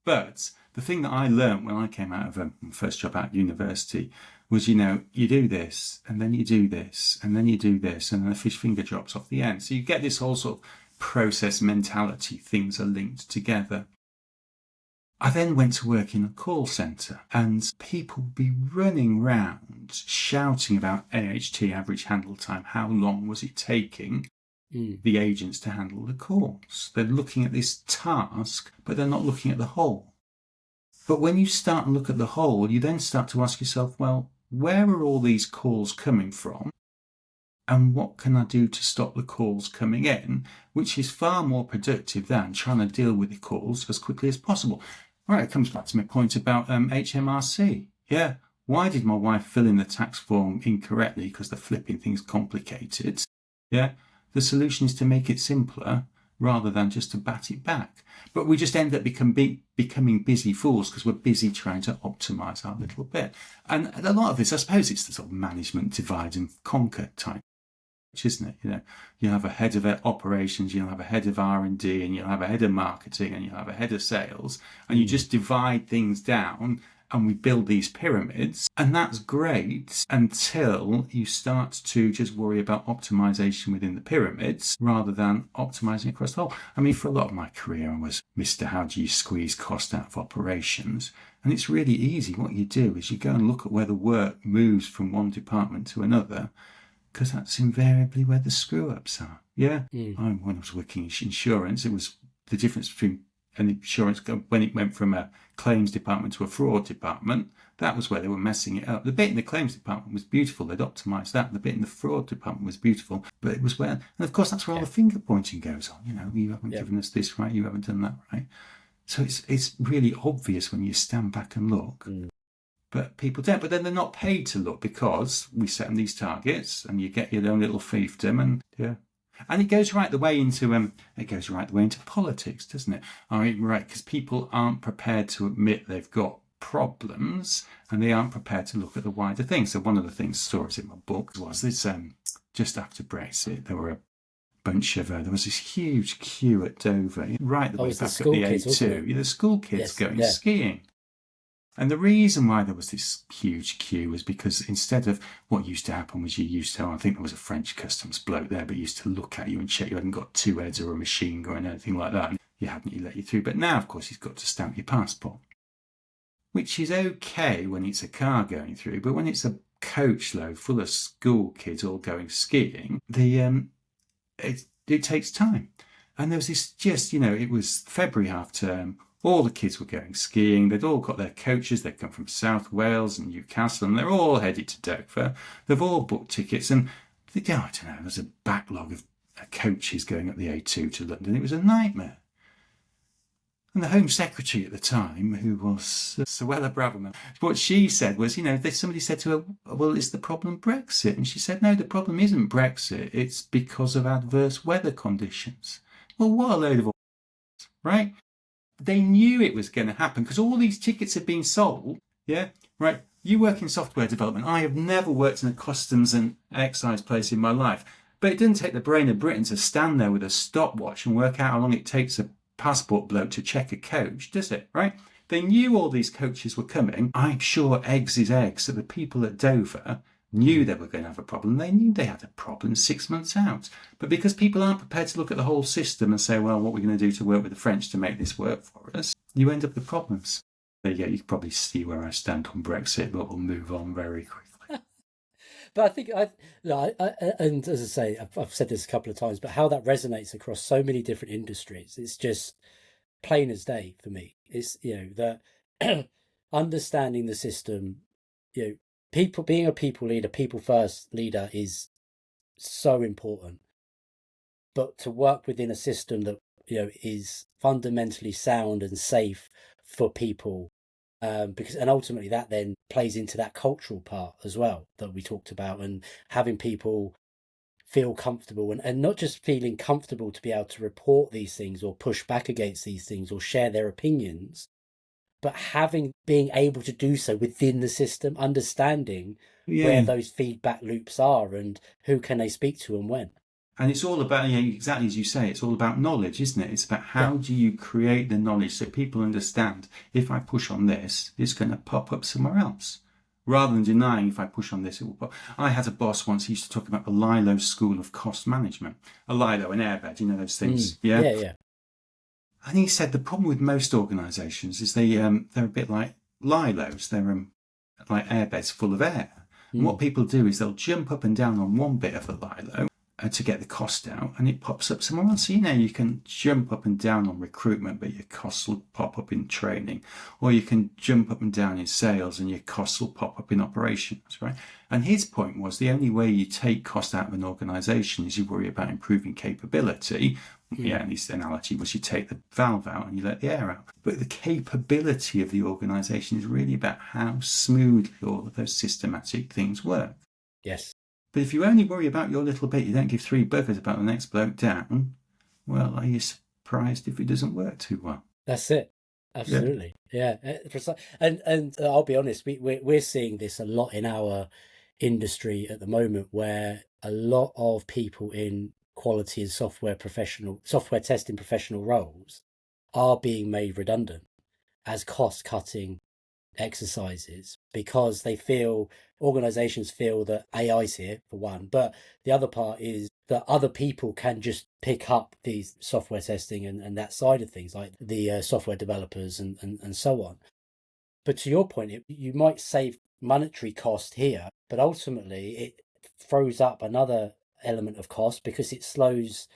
B: But the thing that I learned when I came out of my first job at university was, you do this, and then you do this, and then you do this, and then the fish finger drops off the end. So you get this whole sort of process mentality, things are linked together. I then went to work in a call centre and people would be running round shouting about AHT, average handle time. How long was it taking the agents to handle the calls? They're looking at this task, but they're not looking at the whole. But when you start and look at the whole, you then start to ask yourself, well, where are all these calls coming from? And what can I do to stop the calls coming in, which is far more productive than trying to deal with the calls as quickly as possible. Right, it comes back to my point about HMRC. Yeah, why did my wife fill in the tax form incorrectly because the flipping thing's complicated? Yeah, the solution is to make it simpler rather than just to bat it back. But we just end up becoming busy fools because we're busy trying to optimise our little bit. And a lot of this, I suppose it's the sort of management divide and conquer type, isn't it? You have a head of operations, you'll have a head of R&D, and you'll have a head of marketing, and you'll have a head of sales, and you just divide things down, and we build these pyramids, and that's great until you start to just worry about optimization within the pyramids rather than optimizing across the whole. I mean, for a lot of my career, I was Mr. How do you squeeze cost out of operations? And it's really easy. What you do is you go and look at where the work moves from one department to another, because that's invariably where the screw-ups are. Yeah. When I was working in insurance, it was the difference between an insurance when it went from a claims department to a fraud department. That was where they were messing it up. The bit in the claims department was beautiful. They'd optimised that. The bit in the fraud department was beautiful. But it was where, and of course, that's where all the finger pointing goes on. You haven't given us this right. You haven't done that right. So it's really obvious when you stand back and look. But people don't. But then they're not paid to look because we set them these targets, and you get your own little fiefdom, and it goes right the way into politics, doesn't it? I mean, right, because people aren't prepared to admit they've got problems, and they aren't prepared to look at the wider thing. So one of the stories in my book was this: just after Brexit, there were a bunch of there was this huge queue at Dover, right the way back at the A2. The school kids going skiing. And the reason why there was this huge queue was because instead of what used to happen was I think there was a French customs bloke there, but he used to look at you and check you hadn't got two heads or a machine gun or anything like that. And he let you through. But now, of course, he's got to stamp your passport, which is okay when it's a car going through. But when it's a coach load full of school kids all going skiing, it takes time. And there was this it was February half term. All the kids were going skiing. They'd all got their coaches. They'd come from South Wales and Newcastle, and they're all headed to Dover. They've all booked tickets, and I don't know, there's a backlog of coaches going up the A2 to London. It was a nightmare. And the Home Secretary at the time, who was Suella Braverman, what she said was, somebody said to her, well, is the problem Brexit? And she said, no, the problem isn't Brexit. It's because of adverse weather conditions. Well, what a load of right? They knew it was going to happen because all these tickets had been sold. Yeah, right. You work in software development. I have never worked in a customs and excise place in my life. But it didn't take the brain of Britain to stand there with a stopwatch and work out how long it takes a passport bloke to check a coach, does it? Right? They knew all these coaches were coming. I'm sure eggs is eggs. So the people at Dover knew they were going to have a problem. They knew they had a problem 6 months out. But because people aren't prepared to look at the whole system and say, well, what are we going to do to work with the French to make this work for us, you end up with problems. There you go. You can probably see where I stand on Brexit, but we'll move on very quickly.
A: But I think no, and as I say, I've said this a couple of times, but how that resonates across so many different industries, it's just plain as day for me. It's, that understanding the system, people being a people leader, people first leader is so important. But to work within a system that is fundamentally sound and safe for people, because and ultimately that then plays into that cultural part as well that we talked about, and having people feel comfortable, and not just feeling comfortable to be able to report these things or push back against these things or share their opinions, but being able to do so within the system, understanding where
B: Yeah.
A: those feedback loops are and who can they speak to and when.
B: And it's all about, exactly as you say, it's all about knowledge, isn't it? It's about
A: Yeah.
B: how do you create the knowledge so people understand if I push on this, it's going to pop up somewhere else. Rather than denying if I push on this, it will pop. I had a boss once, he used to talk about the Lilo School of Cost Management. A Lilo, an airbed, those things. Yeah.
A: Yeah.
B: And he said the problem with most organisations is they're a bit like Lilos. They're like airbeds full of air. And what people do is they'll jump up and down on one bit of the Lilo to get the cost out, and it pops up somewhere else. So, you can jump up and down on recruitment, but your costs will pop up in training, or you can jump up and down in sales and your costs will pop up in operations, right? And his point was the only way you take cost out of an organisation is you worry about improving capability. Yeah, and his analogy was you take the valve out and you let the air out. But the capability of the organisation is really about how smoothly all of those systematic things work.
A: Yes.
B: But if you only worry about your little bit, you don't give three buggers about the next bloke down, well, are you surprised if it doesn't work too well?
A: That's it. Absolutely. Yeah. And I'll be honest, we're seeing this a lot in our industry at the moment, where a lot of people in quality and software testing professional roles are being made redundant as cost cutting exercises, because organizations feel that AI's here for one, but the other part is that other people can just pick up these software testing and that side of things, like the software developers and so on. But to your point, you might save monetary cost here, but ultimately it throws up another element of cost because it slows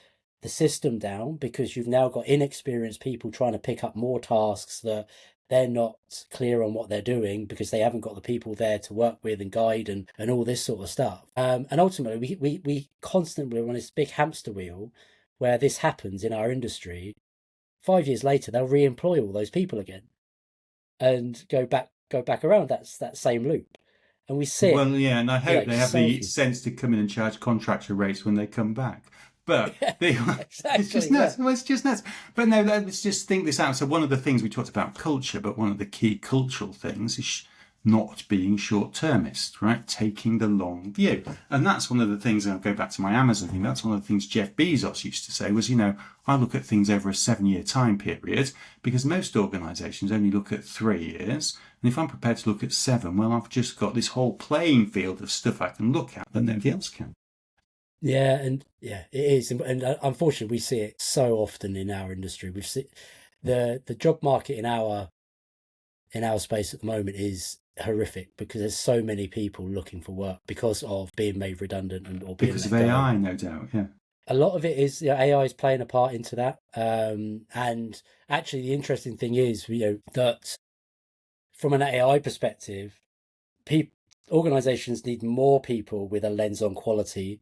A: the system down, because you've now got inexperienced people trying to pick up more tasks that they're not clear on what they're doing because they haven't got the people there to work with and guide and all this sort of stuff. And ultimately, we constantly are on this big hamster wheel where this happens in our industry. 5 years later, they'll re-employ all those people again and go back around that same loop. And we see
B: Well, yeah, and I hope they have
A: so
B: the
A: few.
B: sense to come in and charge contractor rates when they come back. But
A: Exactly,
B: it's just nuts. Well, it's just nuts. But no, let's just think this out. So one of the things we talked about culture, but one of the key cultural things is not being short-termist, right? Taking the long view. And that's one of the things, and I'll go back to my Amazon thing, that's one of the things Jeff Bezos used to say was, I look at things over a 7-year time period, because most organisations only look at 3 years. And if I'm prepared to look at 7, well, I've just got this whole playing field of stuff I can look at that nobody else can.
A: Yeah, and it is, and unfortunately, we see it so often in our industry. We've seen the job market in our space at the moment is horrific, because there's so many people looking for work because of being made redundant or being
B: Because of
A: let go.
B: AI, no doubt, yeah.
A: A lot of it is AI is playing a part into that, and actually, the interesting thing is that from an AI perspective, organizations need more people with a lens on quality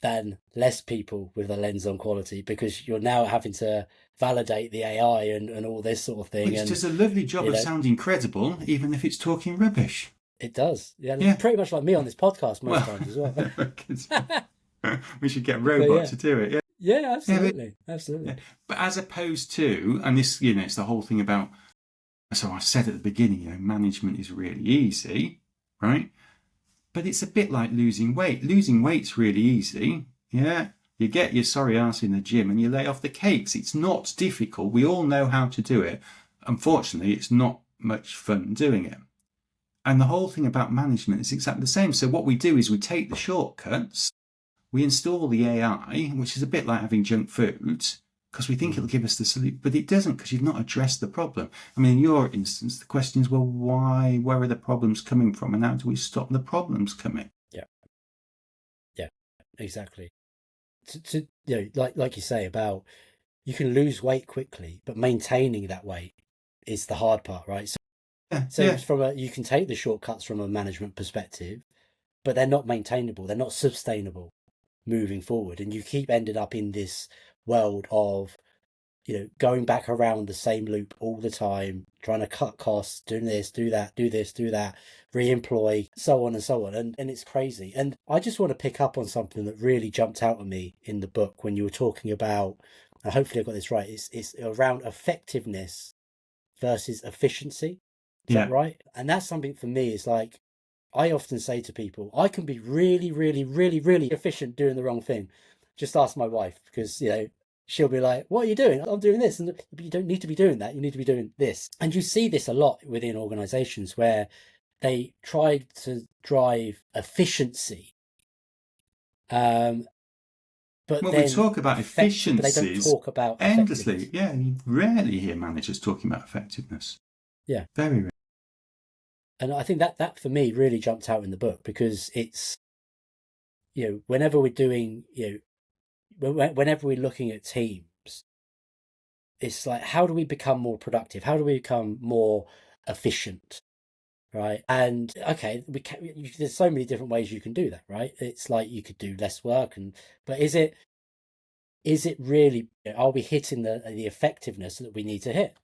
A: than less people with a lens on quality, because you're now having to validate the AI and all this sort of thing.
B: Which does a lovely job of sounding credible, even if it's talking rubbish.
A: It does. Yeah. Pretty much like me on this podcast most times as well.
B: We should get a robot to do it.
A: Yeah, absolutely. Absolutely.
B: But as opposed to, and this, it's the whole thing about, so I said at the beginning, management is really easy, right? But it's a bit like losing weight. Losing weight's really easy. Yeah. You get your sorry ass in the gym and you lay off the cakes. It's not difficult. We all know how to do it. Unfortunately, it's not much fun doing it. And the whole thing about management is exactly the same. So what we do is we take the shortcuts, we install the AI, which is a bit like having junk food, because we think it'll give us the solution, but it doesn't, because you've not addressed the problem. I mean, in your instance, the question is, well, why? Where are the problems coming from? And how do we stop the problems coming?
A: Yeah. exactly. Like you say about you can lose weight quickly, but maintaining that weight is the hard part, right?
B: Yeah,
A: So
B: yeah.
A: from a you can take the shortcuts from a management perspective, but they're not maintainable. They're not sustainable moving forward, and you keep ended up in this world of going back around the same loop all the time, trying to cut costs, doing this, do that, do this, do that, re-employ, so on and so on. And it's crazy. And I just want to pick up on something that really jumped out at me in the book when you were talking about, and hopefully I got this right, it's around effectiveness versus efficiency. Is that
B: Yeah.
A: right? And that's something for me is like, I often say to people, I can be really, really, really, really efficient doing the wrong thing. Just ask my wife because, she'll be like, what are you doing? I'm doing this. And but you don't need to be doing that. You need to be doing this. And you see this a lot within organizations where they try to drive efficiency, um, but
B: Well, we
A: then
B: talk about
A: but they don't
B: efficiencies
A: talk about effectiveness.
B: endlessly. Yeah, you rarely hear managers talking about effectiveness.
A: Yeah.
B: Very rare.
A: And I think that for me really jumped out in the book because it's, whenever we're doing, whenever we're looking at teams, it's like, how do we become more productive? How do we become more efficient? Right. And okay, there's so many different ways you can do that, right? It's like you could do less work but is it really, are we hitting the effectiveness that we need to hit?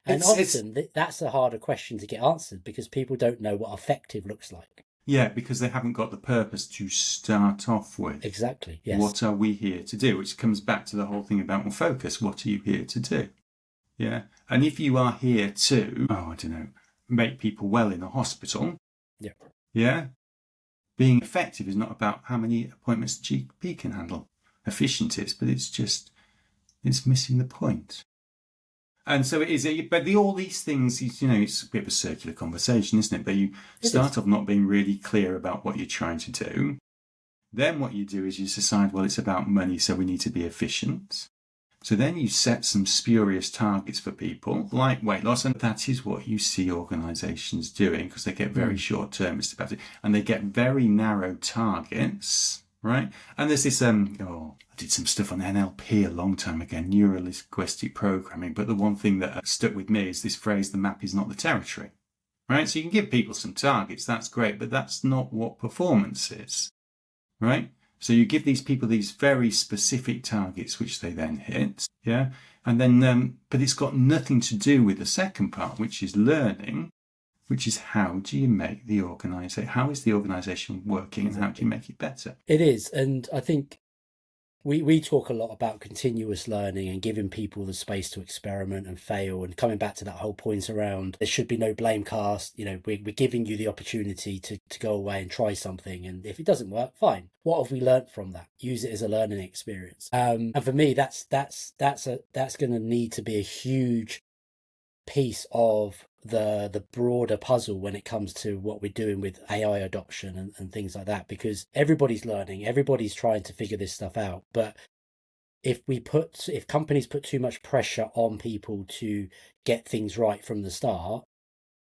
A: And
B: It's
A: often that's a harder question to get answered because people don't know what effective looks like.
B: Yeah, because they haven't got the purpose to start off with.
A: Exactly. Yes.
B: What are we here to do? Which comes back to the whole thing about focus. What are you here to do? Yeah. And if you are here to, I don't know, make people well in a hospital.
A: Yeah.
B: Yeah. Being effective is not about how many appointments the GP can handle. Efficient is, but it's missing the point. And so it is, but all these things, it's a bit of a circular conversation, isn't it? But you start off not being really clear about what you're trying to do. Then what you do is you decide, well, it's about money, so we need to be efficient. So then you set some spurious targets for people, like weight loss, and that is what you see organisations doing because they get very short-termist about it, and they get very narrow targets. Right, and there's this. I did some stuff on NLP a long time ago, neuro-linguistic programming. But the one thing that stuck with me is this phrase: "The map is not the territory." Right, so you can give people some targets, that's great, but that's not what performance is. Right, so you give these people these very specific targets, which they then hit. Yeah, and then, but it's got nothing to do with the second part, which is learning. Which is how do you make the organisation, how is the organisation working and how do you make it better?
A: It is. And I think we talk a lot about continuous learning and giving people the space to experiment and fail and coming back to that whole point around there should be no blame cast. We're giving you the opportunity to go away and try something. And if it doesn't work, fine. What have we learned from that? Use it as a learning experience. And for me, that's going to need to be a huge piece of the broader puzzle when it comes to what we're doing with AI adoption and things like that, because everybody's learning, everybody's trying to figure this stuff out. But if companies put too much pressure on people to get things right from the start,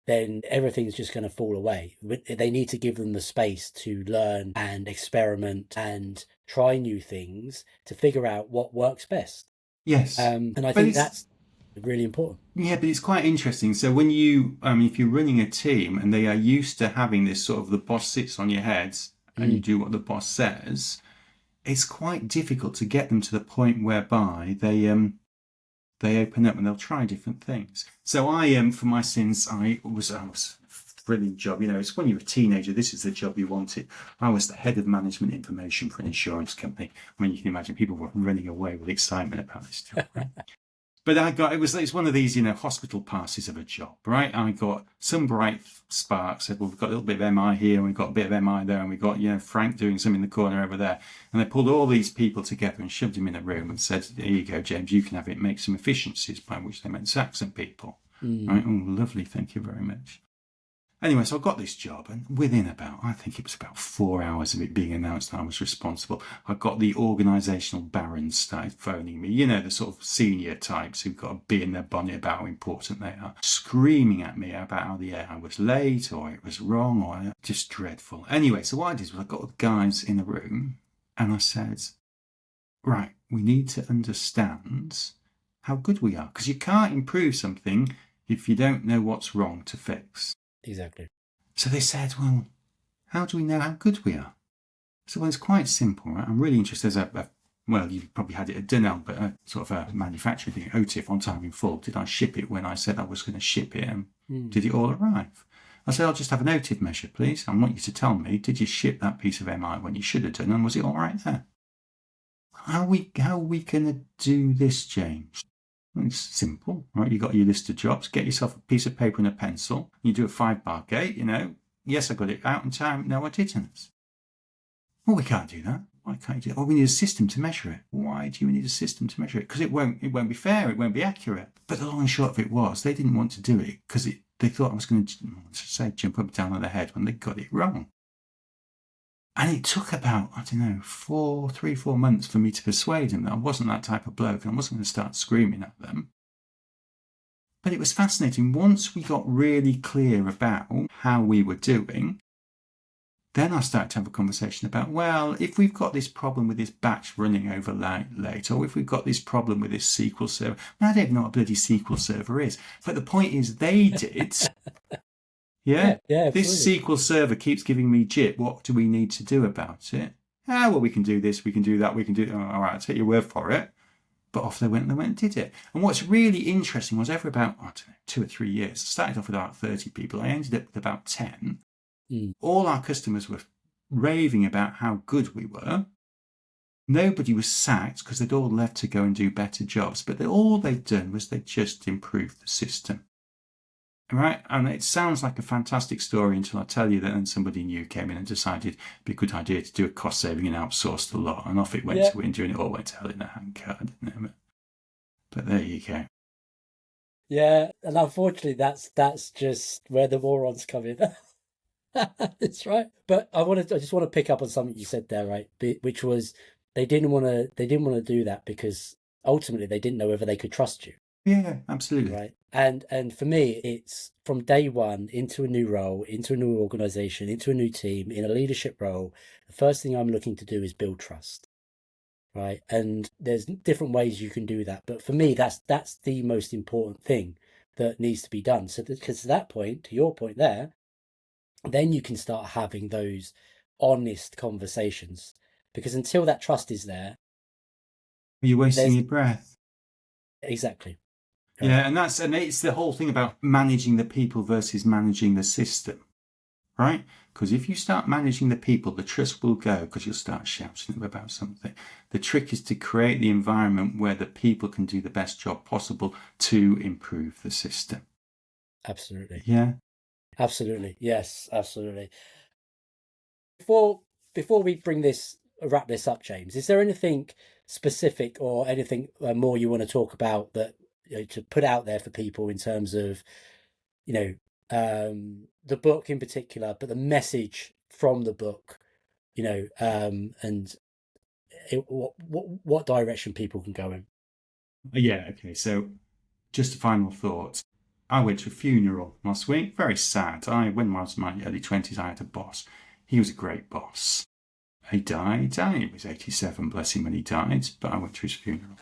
A: then everything's just going to fall away. They need to give them the space to learn and experiment and try new things to figure out what works best.
B: Yes.
A: And I think that's really important.
B: Yeah, but it's quite interesting. So when if you're running a team and they are used to having this sort of the boss sits on your head and you do what the boss says, it's quite difficult to get them to the point whereby they open up and they'll try different things. So for my sins, I was a brilliant job. It's when you're a teenager, this is the job you wanted. I was the head of management information for an insurance company. I mean, you can imagine people were running away with excitement about this job, right? But it's one of these, hospital passes of a job, right? I got some bright spark, said, well, we've got a little bit of MI here, and we've got a bit of MI there, and we've got, Frank doing something in the corner over there. And they pulled all these people together and shoved them in a room and said, here you go, James, you can have it, make some efficiencies, by which they meant Saxon people. Right? Oh, lovely, thank you very much. Anyway, so I got this job, and within I think it was about 4 hours of it being announced that I was responsible, I got the organisational barons started phoning me, the sort of senior types who've got a bee in their bonnet about how important they are, screaming at me about how the AI was late or it was wrong or just dreadful. Anyway, so what I did was I got the guys in a room And I said, right, we need to understand how good we are, because you can't improve something if you don't know what's wrong to fix.
A: Exactly.
B: So they said, well, how do we know how good we are? So, well, it's quite simple, right? I'm really interested. There's well, you probably had it at dinner, but a sort of a manufacturing thing, OTIF, on time in full. Did I ship it when I said I was going to ship it? And did it all arrive? I said, I'll just have an OTIF measure, please. I want you to tell me, did you ship that piece of MI when you should have done, and was it all right there? How are we going to do this, James? Well, it's simple, right? You got your list of jobs. Get yourself a piece of paper and a pencil. You do a 5-bar gate, Yes, I got it out in time. No, I didn't. Well, we can't do that. Why can't you do that? Well, we need a system to measure it. Why do you need a system to measure it? Because it won't be fair. It won't be accurate. But the long and short of it was, they didn't want to do it because they thought I was going to jump up and down on their head when they got it wrong. And it took about, 3-4 months for me to persuade them that I wasn't that type of bloke and I wasn't going to start screaming at them. But it was fascinating. Once we got really clear about how we were doing, then I started to have a conversation about, well, if we've got this problem with this batch running over late, or if we've got this problem with this SQL server. I don't even know what a bloody SQL server is. But the point is, they did. Yeah, this SQL server keeps giving me jip. What do we need to do about it? Well, we can do this, we can do that, we can do... all right, I'll take your word for it. But off they went and did it. And what's really interesting was over about, 2 or 3 years, I started off with about 30 people. I ended up with about 10. All our customers were raving about how good we were. Nobody was sacked because they'd all left to go and do better jobs. But all they'd done was they just improved the system. Right? And it sounds like a fantastic story until I tell you that then somebody new came in and decided it'd be a good idea to do a cost saving and outsource the lot. And off it went to winter, and it all went to hell in a handcart, didn't it? But there you go.
A: Yeah, and unfortunately, that's just where the morons come in. That's right. But I just want to pick up on something you said there, right? Which was they didn't want to do that because ultimately they didn't know whether they could trust you.
B: Yeah, absolutely.
A: Right. And for me, it's from day one into a new role, into a new organization, into a new team, in a leadership role. The first thing I'm looking to do is build trust. Right. And there's different ways you can do that. But for me, that's the most important thing that needs to be done. So because at that point, to your point there, then you can start having those honest conversations. Because until that trust is there,
B: you're wasting your breath.
A: Exactly.
B: Yeah, and it's the whole thing about managing the people versus managing the system, right? Because if you start managing the people, the trust will go because you'll start shouting them about something. The trick is to create the environment where the people can do the best job possible to improve the system.
A: Absolutely.
B: Yeah.
A: Absolutely. Yes, absolutely. Before we wrap this up, James, is there anything specific or anything more you want to talk about that to put out there for people in terms of, the book in particular, but the message from the book, and what direction people can go in?
B: Yeah. Okay. So just a final thought. I went to a funeral last week. Very sad. When I was in my early 20s, I had a boss. He was a great boss. He died. He was 87, bless him, when he died. But I went to his funeral.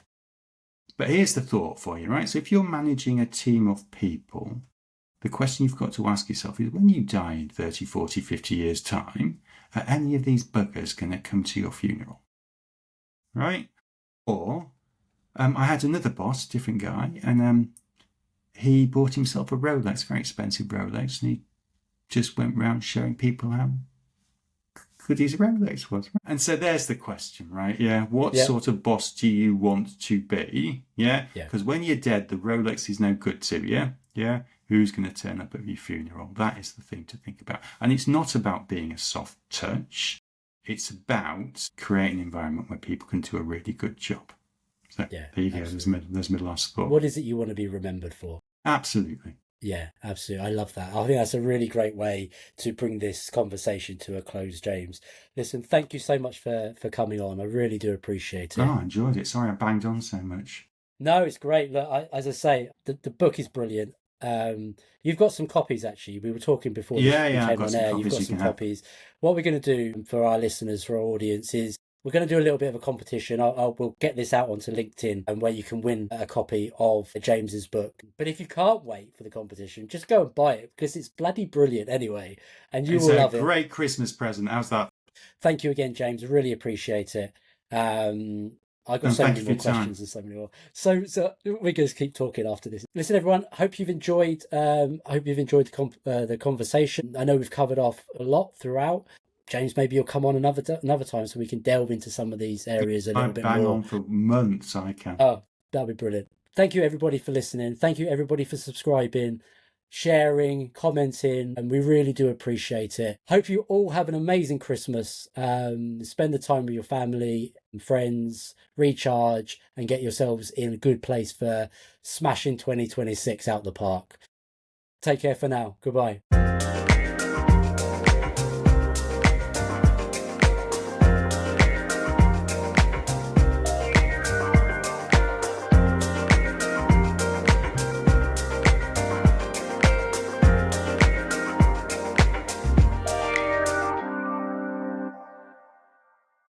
B: But here's the thought for you, right? So if you're managing a team of people, the question you've got to ask yourself is, when you die in 30, 40, 50 years' time, are any of these buggers going to come to your funeral? Right? Or I had another boss, different guy, and he bought himself a Rolex, very expensive Rolex, and he just went around showing people how good his Rolex was. And so there's the question, right? Yeah. What sort of boss do you want to be? Yeah. Because when you're dead, the Rolex is no good to you. Yeah. Who's going to turn up at your funeral? That is the thing to think about. And it's not about being a soft touch. It's about creating an environment where people can do a really good job. So there you go. There's my last thought.
A: What is it you want to be remembered for?
B: Absolutely.
A: Yeah, absolutely. I love that. I think that's a really great way to bring this conversation to a close, James. Listen, thank you so much for coming on. I really do appreciate it.
B: Oh, I enjoyed it. Sorry I banged on so much.
A: No, it's great. Look, as I say, the book is brilliant. You've got some copies, actually. We were talking before we came on air. You've got some copies. What we're going to do for our listeners, for our audience, is We're going to do a little bit of a competition. We'll get this out onto LinkedIn and where you can win a copy of James's book. But if you can't wait for the competition, just go and buy it because it's bloody brilliant anyway, and you
B: It's
A: will
B: a
A: love it.
B: great Christmas present. How's that?
A: Thank you again, James. I really appreciate it. I got
B: And
A: so
B: thank
A: many
B: you for
A: more
B: your time.
A: questions and so many more. So we're going to keep talking after this. Listen, everyone. Hope you've enjoyed. I hope you've enjoyed the conversation. I know we've covered off a lot throughout. James, maybe you'll come on another time so we can delve into some of these areas a
B: I
A: little bit
B: bang
A: more.
B: on for months, I can.
A: Oh, that'll be brilliant. Thank you, everybody, for listening. Thank you, everybody, for subscribing, sharing, commenting, and we really do appreciate it. Hope you all have an amazing Christmas. Spend the time with your family and friends, recharge, and get yourselves in a good place for smashing 2026 out the park. Take care for now. Goodbye.